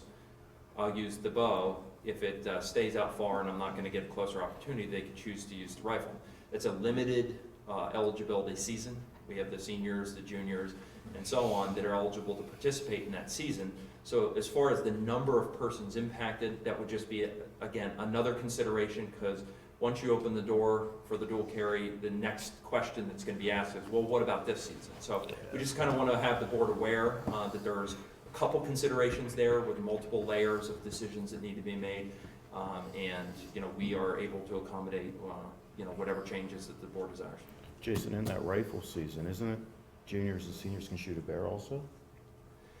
I'll use the bow. If it stays out far and I'm not gonna get a closer opportunity, they could choose to use the rifle. It's a limited eligibility season. We have the seniors, the juniors, and so on that are eligible to participate in that season. So as far as the number of persons impacted, that would just be, again, another consideration, because once you open the door for the dual carry, the next question that's going to be asked is, well, what about this season? So we just kind of want to have the board aware that there's a couple considerations there with multiple layers of decisions that need to be made. We are able to accommodate, whatever changes that the board desires. Jason, in that rifle season, isn't it juniors and seniors can shoot a bear also?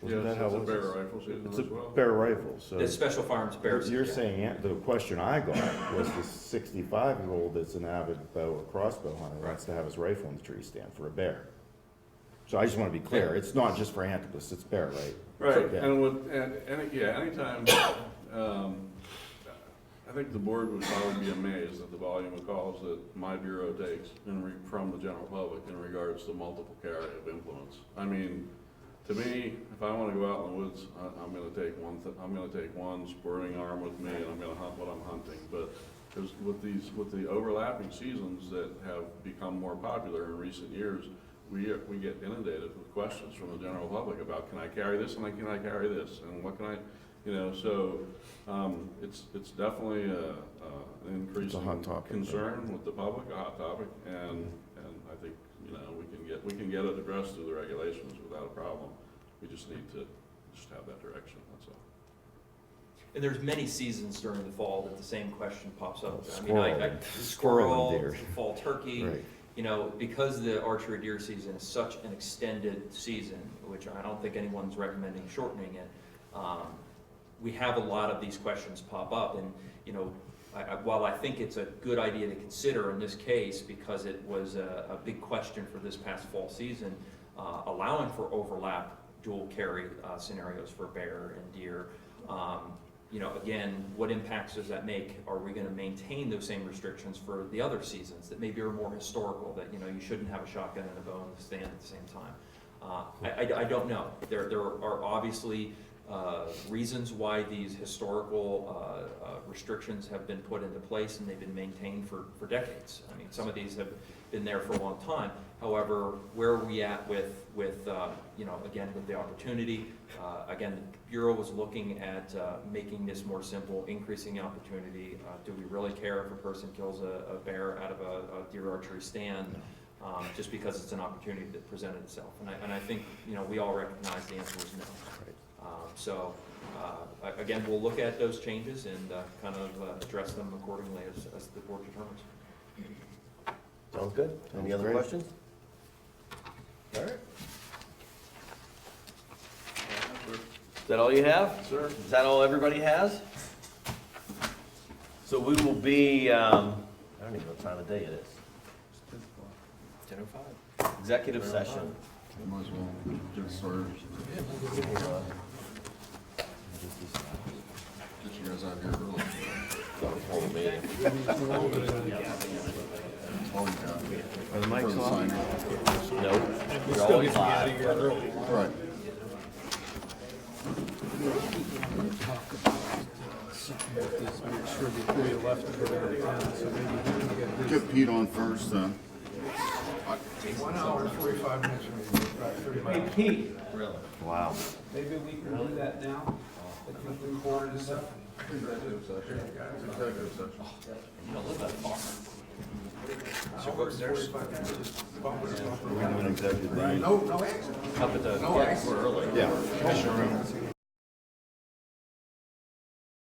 Yeah, Wasn't that how it's a it was? bear rifle season It's as a well. bear rifle, so. The special firearms bears. You're saying, the question I got was the 65-year-old that's an avid bow or crossbow hunter wants to have his rifle in the tree stand for a bear. So I just want to be clear, it's not just for antlerless, it's bear, right? Right, Yeah. anytime, I think the board would probably be amazed at the volume of calls that my bureau takes from the general public in regards to multiple carry of implements. I mean, to me, if I want to go out in the woods, I'm going to take one sporting arm with me, and I'm going to hunt what I'm hunting. But because with the overlapping seasons that have become more popular in recent years, we get inundated with questions from the general public about, can I carry this, and can I carry this, and what can I, so it's definitely an increasing concern with the public, a hot topic, and I think we can get it addressed through the regulations without a problem. We just need to have that direction. That's all. And there's many seasons during the fall that the same question pops up. Squirrel Squirrel, and deer. fall turkey. Right. Because the archery deer season is such an extended season, which I don't think anyone's recommending shortening it. We have a lot of these questions pop up, and while I think it's a good idea to consider in this case, because it was a big question for this past fall season, allowing for overlap dual carry scenarios for bear and deer. Again, what impacts does that make? Are we going to maintain those same restrictions for the other seasons that maybe are more historical, that you shouldn't have a shotgun and a bow in the stand at the same time? I don't know. There are obviously reasons why these historical restrictions have been put into place, and they've been maintained for decades. I mean, some of these have been there for a long time. However, where are we at with again, with the opportunity? Again, the Bureau was looking at making this more simple, increasing the opportunity. Do we really care if a person kills a bear out of a deer archery stand? Just because it's an opportunity that presented itself. And I think, we all recognize the answer is no. Again, we'll look at those changes and kind of address them accordingly as the board determines. Sounds good. Any other great. questions? All right. Is that all you have? Sir? Is that all everybody has? So we will be, I don't even know what time of day it is. 10:05. Executive session. Might as well get started. Get you guys out here early. Oh, you got it. Are the mics For the on? signing. No, you're always live. Right. Get Pete on first then. 1 hour and 45 minutes from you, about 30 miles. Hey, Pete, Wow. maybe we can do that now, if we recorded this up. Executive session. Executive session. You don't live that far. Hour and 45 minutes, just bumping it off. We're gonna do an executive meeting. No action. Up at the. No action. Yeah. Commissioner room.